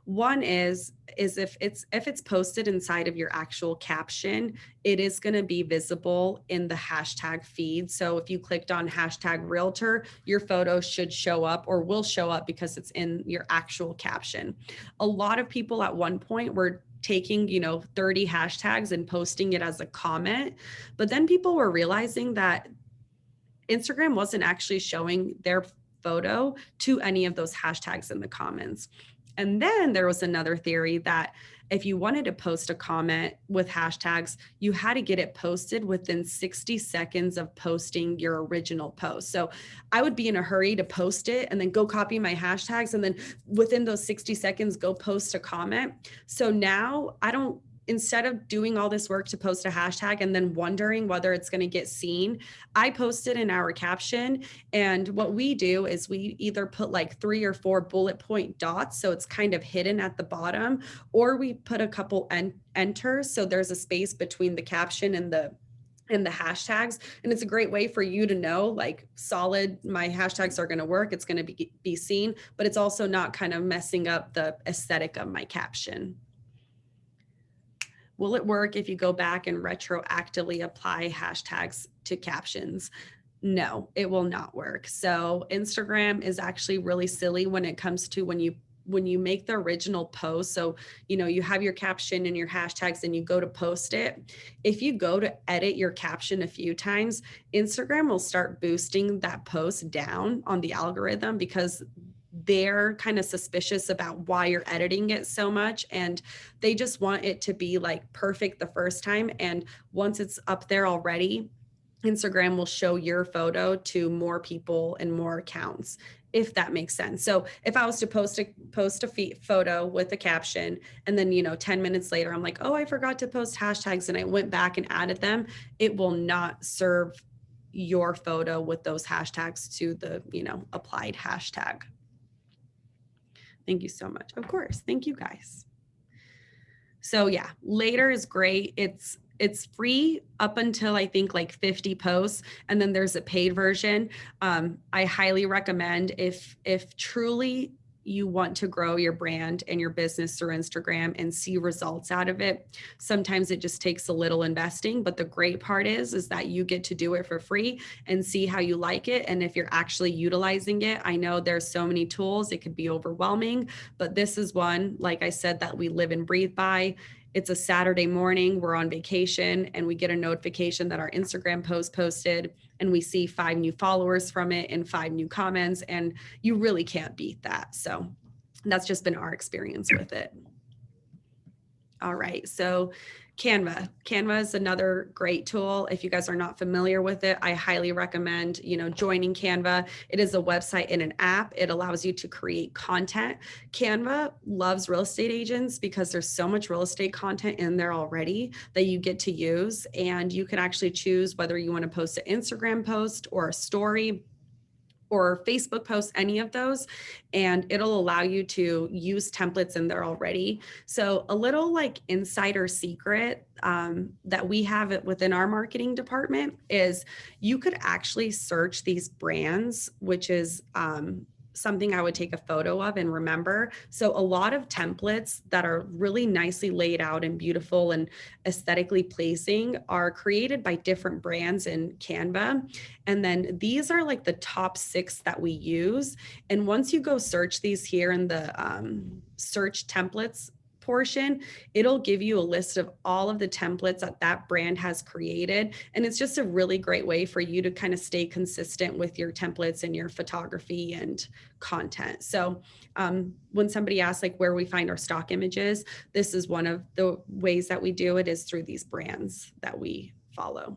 One is if it's posted inside of your actual caption, it is going to be visible in the hashtag feed. So if you clicked on hashtag realtor, your photo should show up or will show up because it's in your actual caption. A lot of people at one point were taking, 30 hashtags and posting it as a comment, but then people were realizing that Instagram wasn't actually showing their photo to any of those hashtags in the comments. And then there was another theory that if you wanted to post a comment with hashtags, you had to get it posted within 60 seconds of posting your original post. So I would be in a hurry to post it and then go copy my hashtags. And then within those 60 seconds, go post a comment. So now instead of doing all this work to post a hashtag and then wondering whether it's going to get seen, I post it in our caption. And what we do is we either put like 3 or 4 bullet point dots, so it's kind of hidden at the bottom, or we put a couple enters, so there's a space between the caption and the hashtags. And it's a great way for you to know, like, solid, my hashtags are going to work, it's going to be seen, but it's also not kind of messing up the aesthetic of my caption. Will it work if you go back and retroactively apply hashtags to captions? No, it will not work. So Instagram is actually really silly when it comes to when you make the original post. So, you have your caption and your hashtags and you go to post it. If you go to edit your caption a few times, Instagram will start boosting that post down on the algorithm because they're kind of suspicious about why you're editing it so much. And they just want it to be like perfect the first time. And once it's up there already, Instagram will show your photo to more people and more accounts, if that makes sense. So if I was to post a photo with a caption, and then, 10 minutes later, I'm like, oh, I forgot to post hashtags, and I went back and added them, it will not serve your photo with those hashtags to the, applied hashtag. Thank you so much. Of course. Thank you guys. So yeah, later is great. It's free up until I think like 50 posts. And then there's a paid version. I highly recommend if truly you want to grow your brand and your business through Instagram and see results out of it. Sometimes it just takes a little investing, but the great part is that you get to do it for free and see how you like it. And if you're actually utilizing it, I know there's so many tools, it could be overwhelming, but this is one, like I said, that we live and breathe by. It's a Saturday morning, we're on vacation, and we get a notification that our Instagram post posted, and we see 5 new followers from it and 5 new comments, and you really can't beat that. So that's just been our experience with it. All right, so Canva. Canva is another great tool. If you guys are not familiar with it, I highly recommend, joining Canva. It is a website and an app. It allows you to create content. Canva loves real estate agents because there's so much real estate content in there already that you get to use. And you can actually choose whether you want to post an Instagram post or a story or Facebook posts, any of those, and it'll allow you to use templates in there already. So a little like insider secret that we have within our marketing department is you could actually search these brands, which is something I would take a photo of and remember. So a lot of templates that are really nicely laid out and beautiful and aesthetically pleasing are created by different brands in Canva. And then these are like the top 6 that we use. And once you go search these here in the search templates portion, it'll give you a list of all of the templates that brand has created. And it's just a really great way for you to kind of stay consistent with your templates and your photography and content. So when somebody asks like where we find our stock images, this is one of the ways that we do it, is through these brands that we follow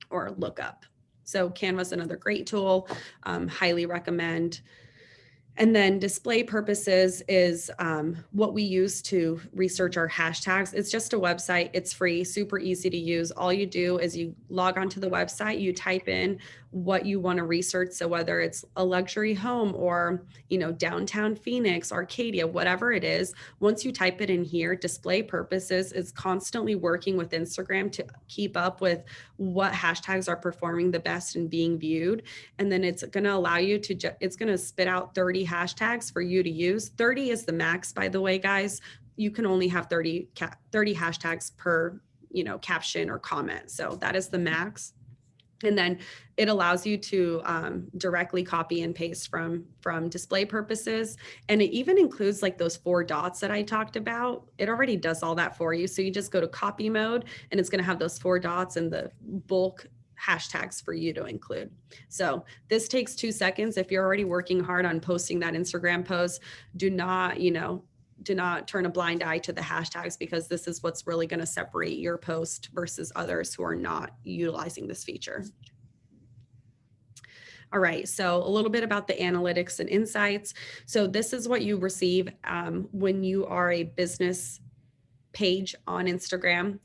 or look up. So Canva's another great tool, highly recommend. And then display purposes is what we use to research our hashtags. It's just a website. It's free, super easy to use. All you do is you log onto the website, you type in what you want to research. So whether it's a luxury home or, you know, downtown Phoenix, Arcadia, whatever it is, once you type it in here, display purposes is constantly working with Instagram to keep up with what hashtags are performing the best and being viewed. And then it's going to allow you to, it's going to spit out 30 hashtags for you to use. 30 is the max, by the way, guys. You can only have 30 hashtags per, you know, caption or comment. So that is the max. And then it allows you to directly copy and paste from display purposes. And it even includes like those 4 dots that I talked about. It already does all that for you. So you just go to copy mode and it's going to have those 4 dots and the bulk hashtags for you to include. So this takes 2 seconds. If you're already working hard on posting that Instagram post, do not turn a blind eye to the hashtags, because this is what's really going to separate your post versus others who are not utilizing this feature. All right, so a little bit about the analytics and insights. So this is what you receive when you are a business page on Instagram.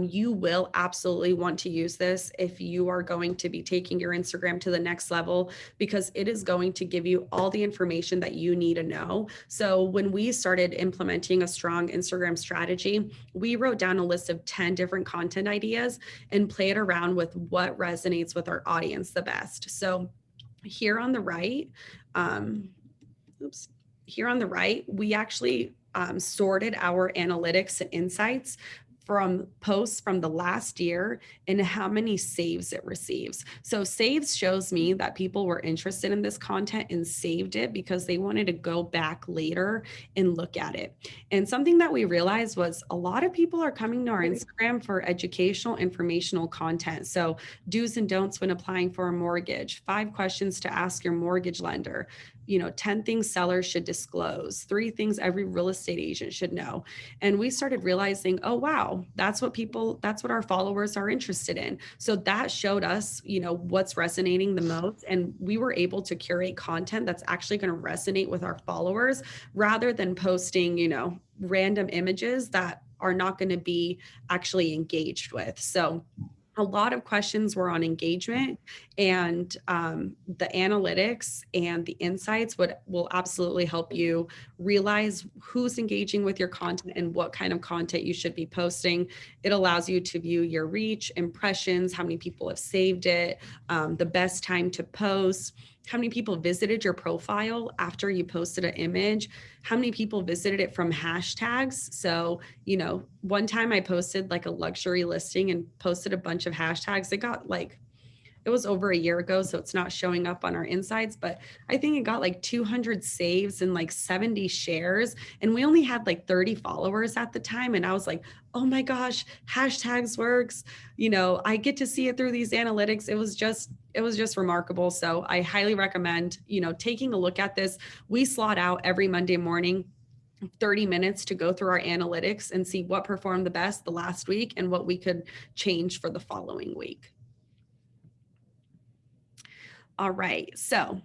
You will absolutely want to use this if you are going to be taking your Instagram to the next level, because it is going to give you all the information that you need to know. So when we started implementing a strong Instagram strategy, we wrote down a list of 10 different content ideas and played around with what resonates with our audience the best. So here on the right, we actually sorted our analytics and insights from posts from the last year and how many saves it receives. So saves shows me that people were interested in this content and saved it because they wanted to go back later and look at it. And something that we realized was a lot of people are coming to our Instagram for educational, informational content. So do's and don'ts when applying for a mortgage, 5 questions to ask your mortgage lender, 10 things sellers should disclose, 3 things every real estate agent should know. And we started realizing, oh, wow, that's what our followers are interested in. So that showed us, what's resonating the most. And we were able to curate content that's actually going to resonate with our followers rather than posting, random images that are not going to be actually engaged with. So a lot of questions were on engagement, and the analytics and the insights will absolutely help you realize who's engaging with your content and what kind of content you should be posting. It allows you to view your reach, impressions, how many people have saved it, the best time to post, how many people visited your profile after you posted an image, how many people visited it from hashtags. So, one time I posted like a luxury listing and posted a bunch of hashtags. It was over a year ago, so it's not showing up on our insights, but I think it got like 200 saves and like 70 shares. And we only had like 30 followers at the time. And I was like, oh my gosh, hashtags works. I get to see it through these analytics. It was just remarkable. So I highly recommend, taking a look at this. We slot out every Monday morning 30 minutes to go through our analytics and see what performed the best the last week and what we could change for the following week. All right, so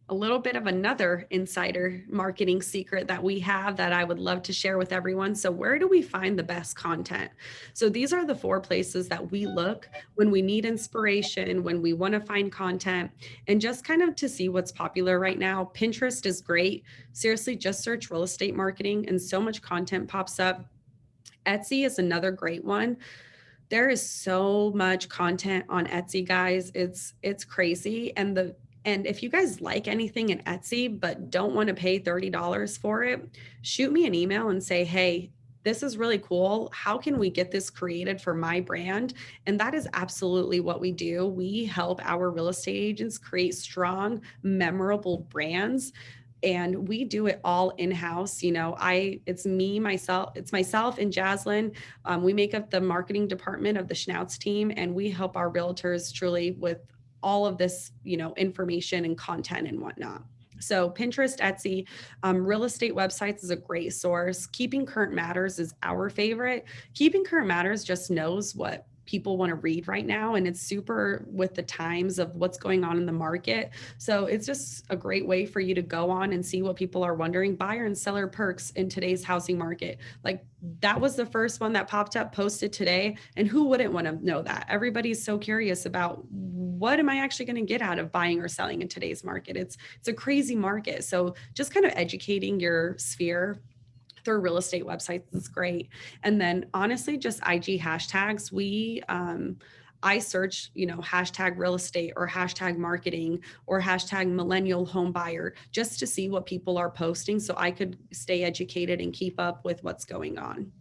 a little bit of another insider marketing secret that we have that I would love to share with everyone. So where do we find the best content? So these are the 4 places that we look when we need inspiration, when we want to find content, and just kind of to see what's popular right now. Pinterest is great. Seriously, just search real estate marketing and so much content pops up. Etsy is another great one. There is so much content on Etsy, guys. It's crazy. And if you guys like anything in Etsy, but don't want to pay $30 for it, shoot me an email and say, hey, this is really cool. How can we get this created for my brand? And that is absolutely what we do. We help our real estate agents create strong, memorable brands. And we do it all in-house. It's myself and Jaslyn. We make up the marketing department of the Schnautz team, and we help our realtors truly with all of this, information and content and whatnot. So Pinterest, Etsy, real estate websites is a great source. Keeping Current Matters is our favorite. Keeping Current Matters just knows what people want to read right now, and it's super with the times of what's going on in the market. So it's just a great way for you to go on and see what people are wondering. Buyer and seller perks in today's housing market. Like that was the first one that popped up, posted today, and who wouldn't want to know that? Everybody's so curious about what am I actually going to get out of buying or selling in today's market. It's a crazy market. So just kind of educating your sphere through real estate websites is great. And then honestly, just IG hashtags. I search, hashtag real estate or hashtag marketing or hashtag millennial home buyer just to see what people are posting so I could stay educated and keep up with what's going on.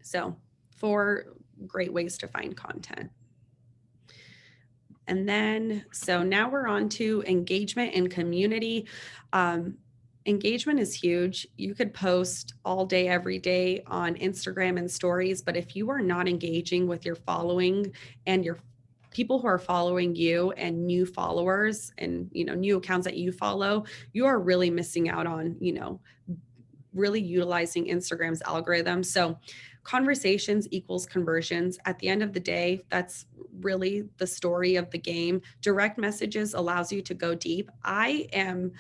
So 4 great ways to find content. And then, so now we're on to engagement and community. Engagement is huge. You could post all day, every day on Instagram and stories, but if you are not engaging with your following and your people who are following you and new followers and, new accounts that you follow, you are really missing out on, really utilizing Instagram's algorithm. So conversations equals conversions. At the end of the day, that's really the story of the game. Direct messages allows you to go deep. I am,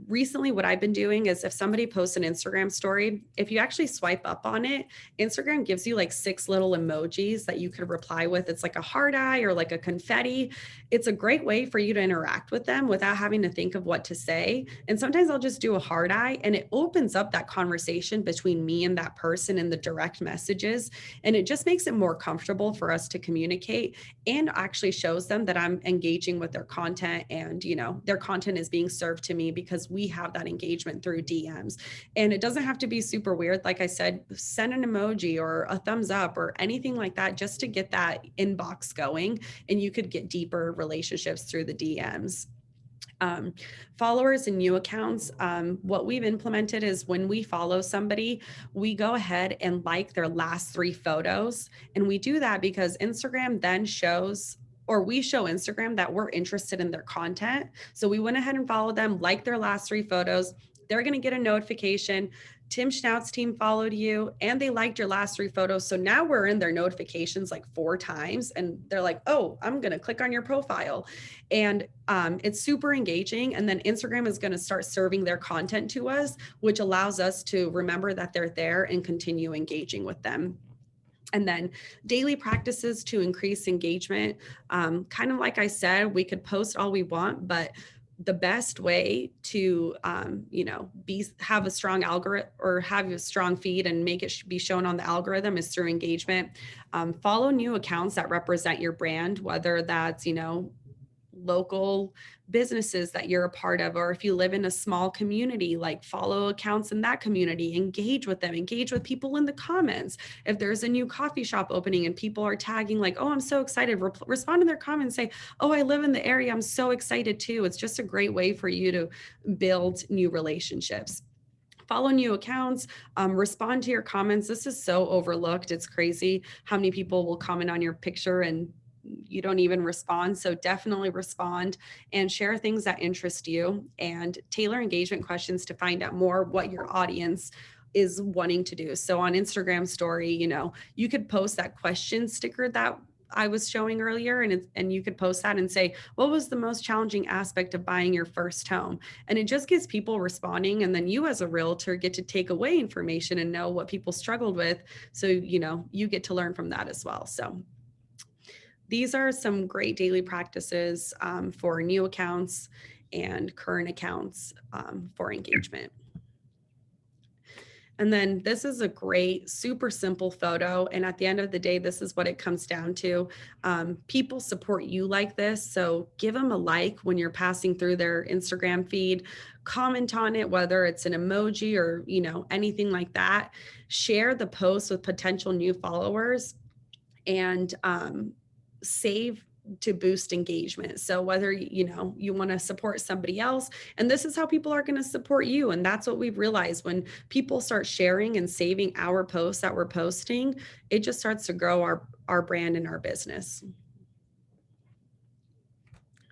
recently what I've been doing is if somebody posts an Instagram story, if you actually swipe up on it, Instagram gives you like 6 little emojis that you could reply with. It's like a heart eye or like a confetti. It's a great way for you to interact with them without having to think of what to say. And sometimes I'll just do a heart eye and it opens up that conversation between me and that person in the direct messages. And it just makes it more comfortable for us to communicate and actually shows them that I'm engaging with their content and, their content is being served to me because we have that engagement through DMs. And it doesn't have to be super weird. Like I said, send an emoji or a thumbs up or anything like that just to get that inbox going. And you could get deeper relationships through the DMs. Followers and new accounts. What we've implemented is when we follow somebody, we go ahead and like their last 3 photos. And we do that because Instagram then shows, or we show Instagram that we're interested in their content. So we went ahead and followed them, like their last 3 photos. They're going to get a notification. Tim Schnautz team followed you and they liked your last 3 photos. So now we're in their notifications like 4 times and they're like, oh, I'm going to click on your profile. And it's super engaging. And then Instagram is going to start serving their content to us, which allows us to remember that they're there and continue engaging with them. And then daily practices to increase engagement. Kind of like I said, we could post all we want, but the best way to, have a strong algorithm or have a strong feed and make it be shown on the algorithm is through engagement. Follow new accounts that represent your brand, whether that's, local businesses that you're a part of, or if you live in a small community, like follow accounts in that community, engage with them, engage with people in the comments. If there's a new coffee shop opening and people are tagging like, oh, I'm so excited, respond to their comments, say, oh, I live in the area, I'm so excited too. It's just a great way for you to build new relationships. Follow new accounts, respond to your comments. This is so overlooked. It's crazy how many people will comment on your picture and you don't even respond. So definitely respond and share things that interest you and tailor engagement questions to find out more what your audience is wanting to do. So on Instagram story, you could post that question sticker that I was showing earlier and you could post that and say, what was the most challenging aspect of buying your first home? And it just gets people responding. And then you as a realtor get to take away information and know what people struggled with. So, you get to learn from that as well. So these are some great daily practices for new accounts and current accounts for engagement. And then this is a great, super simple photo. And at the end of the day, this is what it comes down to. People support you like this. So give them a like when you're passing through their Instagram feed, comment on it, whether it's an emoji or, anything like that. Share the post with potential new followers and save to boost engagement. So whether, you want to support somebody else, and this is how people are going to support you. And that's what we've realized when people start sharing and saving our posts that we're posting, it just starts to grow our brand and our business.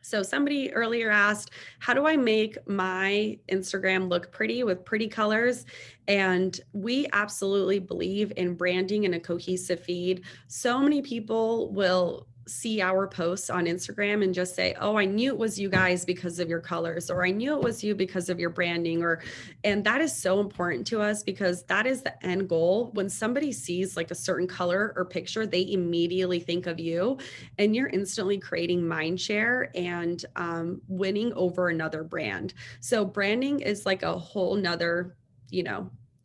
So somebody earlier asked, how do I make my Instagram look pretty with pretty colors? And we absolutely believe in branding and a cohesive feed. So many people will see our posts on Instagram and just say, oh, I knew it was you guys because of your colors, or I knew it was you because of your branding, and that is so important to us because that is the end goal. When somebody sees like a certain color or picture, they immediately think of you, and you're instantly creating mind share and winning over another brand. So branding is like a whole nother,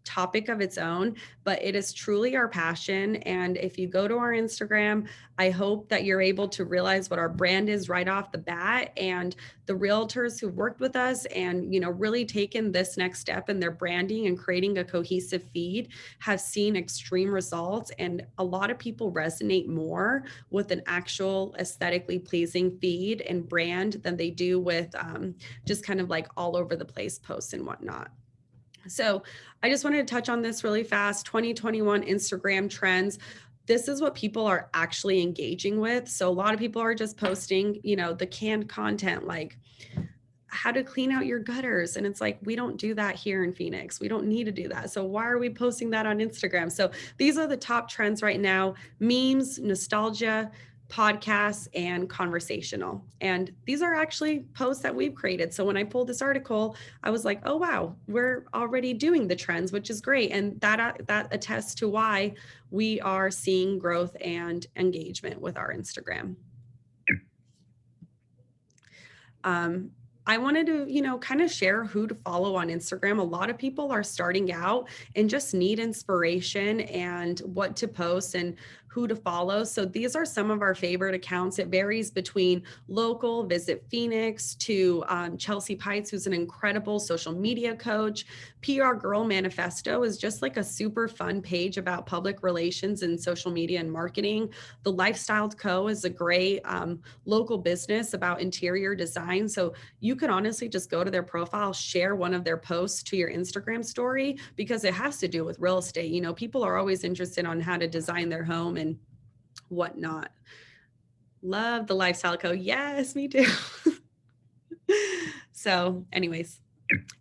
topic of its own, but it is truly our passion. And if you go to our Instagram, I hope that you're able to realize what our brand is right off the bat. And the realtors who worked with us and, really taken this next step in their branding and creating a cohesive feed have seen extreme results. And a lot of people resonate more with an actual aesthetically pleasing feed and brand than they do with just kind of like all over the place posts and whatnot. So I just wanted to touch on this really fast. 2021 Instagram trends. This is what people are actually engaging with. So a lot of people are just posting, the canned content like how to clean out your gutters. And it's like, we don't do that here in Phoenix. We don't need to do that. So why are we posting that on Instagram? So these are the top trends right now: memes, nostalgia, podcasts, and conversational. And these are actually posts that we've created. So when I pulled this article, I was like, oh, wow, we're already doing the trends, which is great. And that attests to why we are seeing growth and engagement with our Instagram. I wanted to, kind of share who to follow on Instagram. A lot of people are starting out and just need inspiration and what to post and who to follow. So these are some of our favorite accounts. It varies between local, Visit Phoenix, to Chelsea Pites, who's an incredible social media coach. PR Girl Manifesto is just like a super fun page about public relations and social media and marketing. The Lifestyle Co. is a great local business about interior design. So you could honestly just go to their profile, share one of their posts to your Instagram story, because it has to do with real estate. People are always interested on how to design their home and whatnot. Love the Lifestyle Co. Yes, me too. So anyways.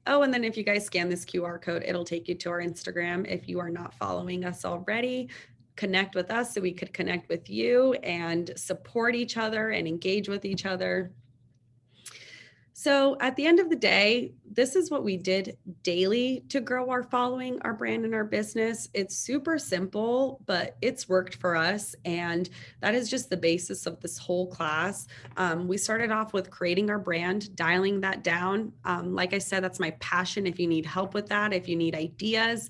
Oh, and then if you guys scan this QR code, it'll take you to our Instagram. If you are not following us already, connect with us so we could connect with you and support each other and engage with each other. So at the end of the day, this is what we did daily to grow our following, our brand, and our business. It's super simple, but it's worked for us. And that is just the basis of this whole class. We started off with creating our brand, dialing that down. Like I said, that's my passion. If you need help with that, if you need ideas,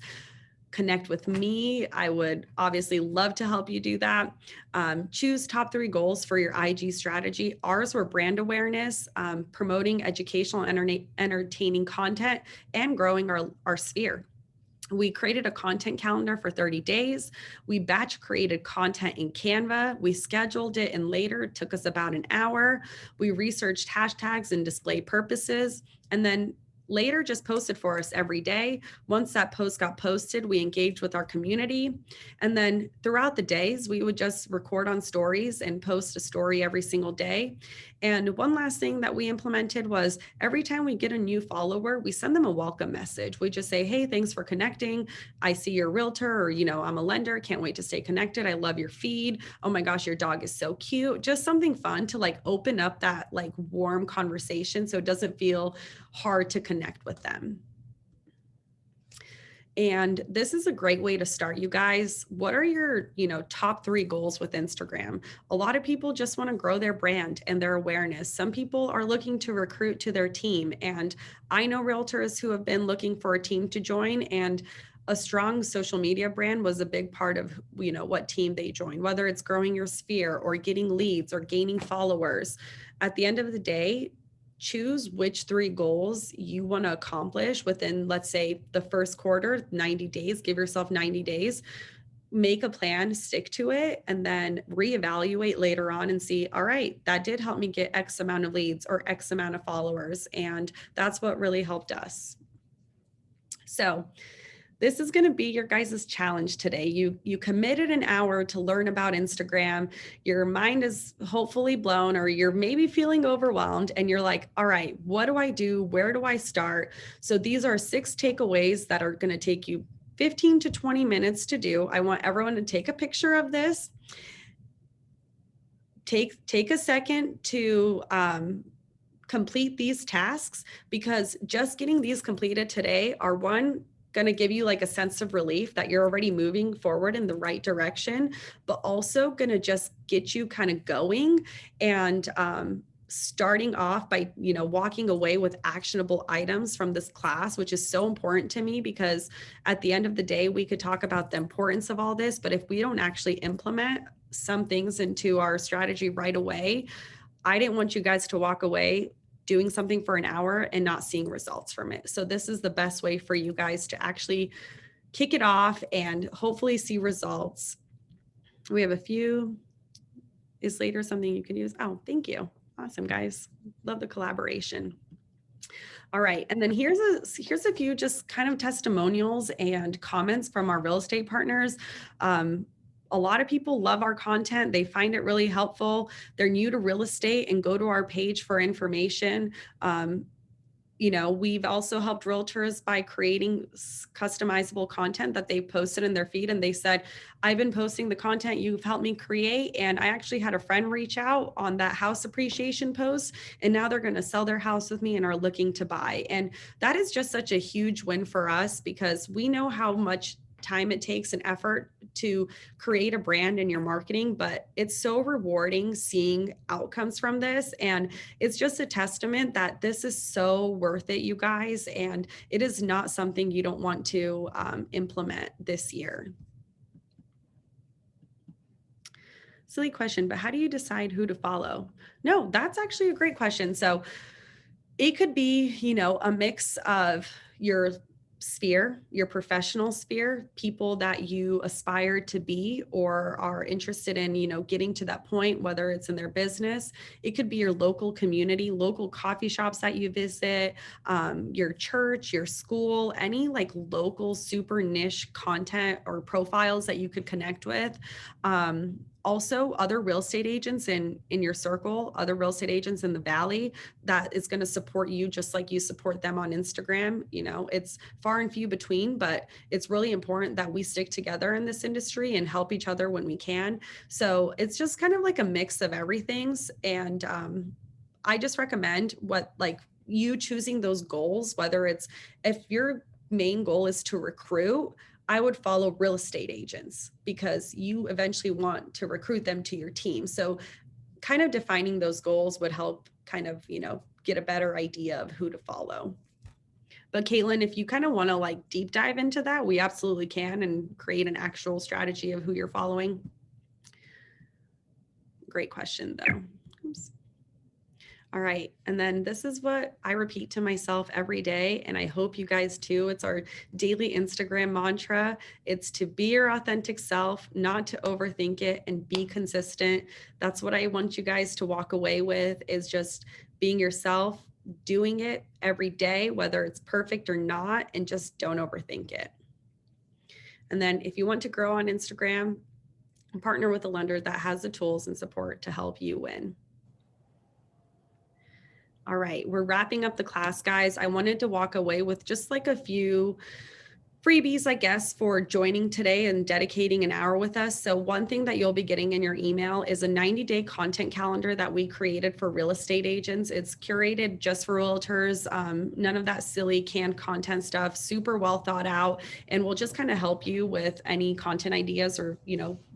connect with me. I would obviously love to help you do that. Choose top 3 goals for your IG strategy. Ours were brand awareness, promoting educational, entertaining content, and growing our sphere. We created a content calendar for 30 days. We batch created content in Canva. We scheduled it in later. It took us about an hour. We researched hashtags and display purposes, and then later just posted for us every day. Once that post got posted, we engaged with our community. And then throughout the days, we would just record on stories and post a story every single day. And one last thing that we implemented was every time we get a new follower, we send them a welcome message. We just say, hey, thanks for connecting. I see you're a realtor, or, I'm a lender. Can't wait to stay connected. I love your feed. Oh my gosh, your dog is so cute. Just something fun to like open up that like warm conversation so it doesn't feel hard to connect with them. And this is a great way to start, you guys. What are your, top 3 goals with Instagram? A lot of people just want to grow their brand and their awareness. Some people are looking to recruit to their team. And I know realtors who have been looking for a team to join, and a strong social media brand was a big part of, what team they join, whether it's growing your sphere or getting leads or gaining followers. At the end of the day, choose which 3 goals you want to accomplish within, let's say, the first quarter, 90 days. Give yourself 90 days. Make a plan, stick to it, and then reevaluate later on and see, all right, that did help me get X amount of leads or X amount of followers. And that's what really helped us. So this is going to be your guys' challenge today. You committed an hour to learn about Instagram. Your mind is hopefully blown, or you're maybe feeling overwhelmed, and you're like, all right, what do I do? Where do I start? So these are 6 takeaways that are going to take you 15 to 20 minutes to do. I want everyone to take a picture of this. Take a second to complete these tasks, because just getting these completed today are going to give you like a sense of relief that you're already moving forward in the right direction, but also going to just get you kind of going and starting off by, walking away with actionable items from this class, which is so important to me, because at the end of the day, we could talk about the importance of all this, but if we don't actually implement some things into our strategy right away, I didn't want you guys to walk away doing something for an hour and not seeing results from it. So this is the best way for you guys to actually kick it off and hopefully see results. We have a few. Is later something you can use? Oh, thank you. Awesome, guys. Love the collaboration. All right. And then here's a few just kind of testimonials and comments from our real estate partners. A lot of people love our content. They find it really helpful. They're new to real estate and go to our page for information. We've also helped realtors by creating customizable content that they posted in their feed. And they said, I've been posting the content you've helped me create. And I actually had a friend reach out on that house appreciation post, and now they're going to sell their house with me and are looking to buy. And that is just such a huge win for us, because we know how much time it takes and effort to create a brand in your marketing, but it's so rewarding seeing outcomes from this. And it's just a testament that this is so worth it, you guys. And it is not something you don't want to implement this year. Silly question, but how do you decide who to follow? No, that's actually a great question. So it could be, a mix of your sphere, your professional sphere, people that you aspire to be or are interested in, getting to that point, whether it's in their business. It could be your local community, local coffee shops that you visit, your church, your school, any like local super niche content or profiles that you could connect with. Also other real estate agents in your circle, other real estate agents in the Valley that is going to support you just like you support them on Instagram. It's far and few between, but it's really important that we stick together in this industry and help each other when we can. So it's just kind of like a mix of everything. And I just recommend you choosing those goals, whether it's if your main goal is to recruit, I would follow real estate agents because you eventually want to recruit them to your team. So kind of defining those goals would help kind of, get a better idea of who to follow. But Caitlin, if you kind of want to deep dive into that, we absolutely can and create an actual strategy of who you're following. Great question though. Oops. All right. And then this is what I repeat to myself every day. And I hope you guys too. It's our daily Instagram mantra. It's to be your authentic self, not to overthink it, and be consistent. That's what I want you guys to walk away with, is just being yourself, doing it every day, whether it's perfect or not, and just don't overthink it. And then if you want to grow on Instagram, partner with a lender that has the tools and support to help you win. All right, we're wrapping up the class, guys. I wanted to walk away with just a few freebies, I guess, for joining today and dedicating an hour with us. So one thing that you'll be getting in your email is a 90-day content calendar that we created for real estate agents. It's curated just for realtors, none of that silly canned content stuff, super well thought out, and will just kind of help you with any content ideas or,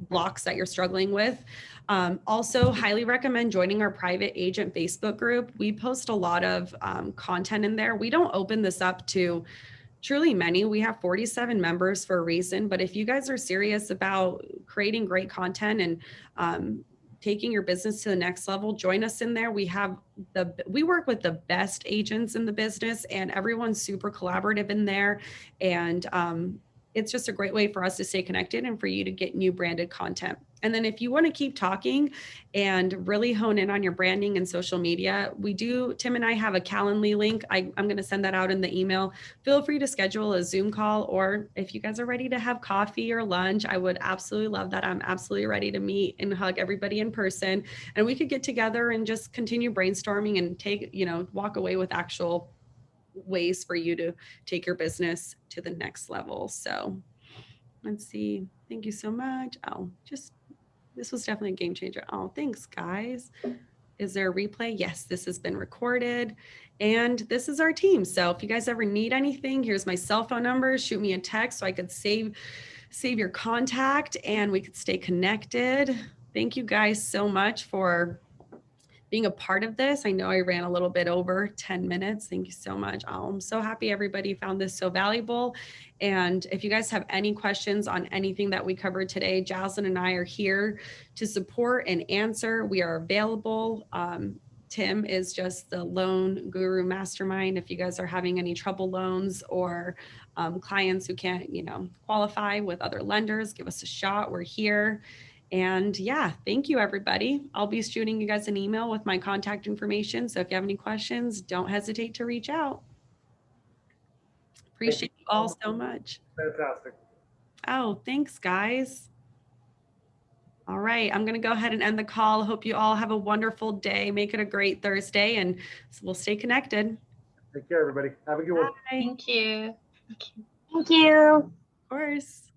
blocks that you're struggling with. Also, highly recommend joining our private agent Facebook group. We post a lot of content in there. We don't open this up to truly many. We have 47 members for a reason, but if you guys are serious about creating great content and taking your business to the next level, join us in there. We work with the best agents in the business, and everyone's super collaborative in there. And it's just a great way for us to stay connected and for you to get new branded content And then if you want to keep talking and really hone in on your branding and social media, Tim and I have a Calendly link. I'm going to send that out in the email. Feel free to schedule a Zoom call, or if you guys are ready to have coffee or lunch, I would absolutely love that. I'm absolutely ready to meet and hug everybody in person. And we could get together and just continue brainstorming and walk away with actual ways for you to take your business to the next level. So let's see. Thank you so much. This was definitely a game changer. Oh, thanks, guys. Is there a replay? Yes, this has been recorded. And this is our team. So if you guys ever need anything, here's my cell phone number. Shoot me a text so I could save your contact and we could stay connected. Thank you guys so much for being a part of this. I know I ran a little bit over 10 minutes. Thank you so much. Oh, I'm so happy everybody found this so valuable. And if you guys have any questions on anything that we covered today, Jocelyn and I are here to support and answer. We are available. Tim is just the loan guru mastermind. If you guys are having any trouble loans or clients who can't, qualify with other lenders, give us a shot. We're here. And yeah, thank you, everybody. I'll be shooting you guys an email with my contact information. So if you have any questions, don't hesitate to reach out. Appreciate you all so much. Fantastic. Oh, thanks, guys. All right, I'm going to go ahead and end the call. Hope you all have a wonderful day. Make it a great Thursday, and we'll stay connected. Take care, everybody. Have a good one. Bye. Thank you. Thank you. Of course.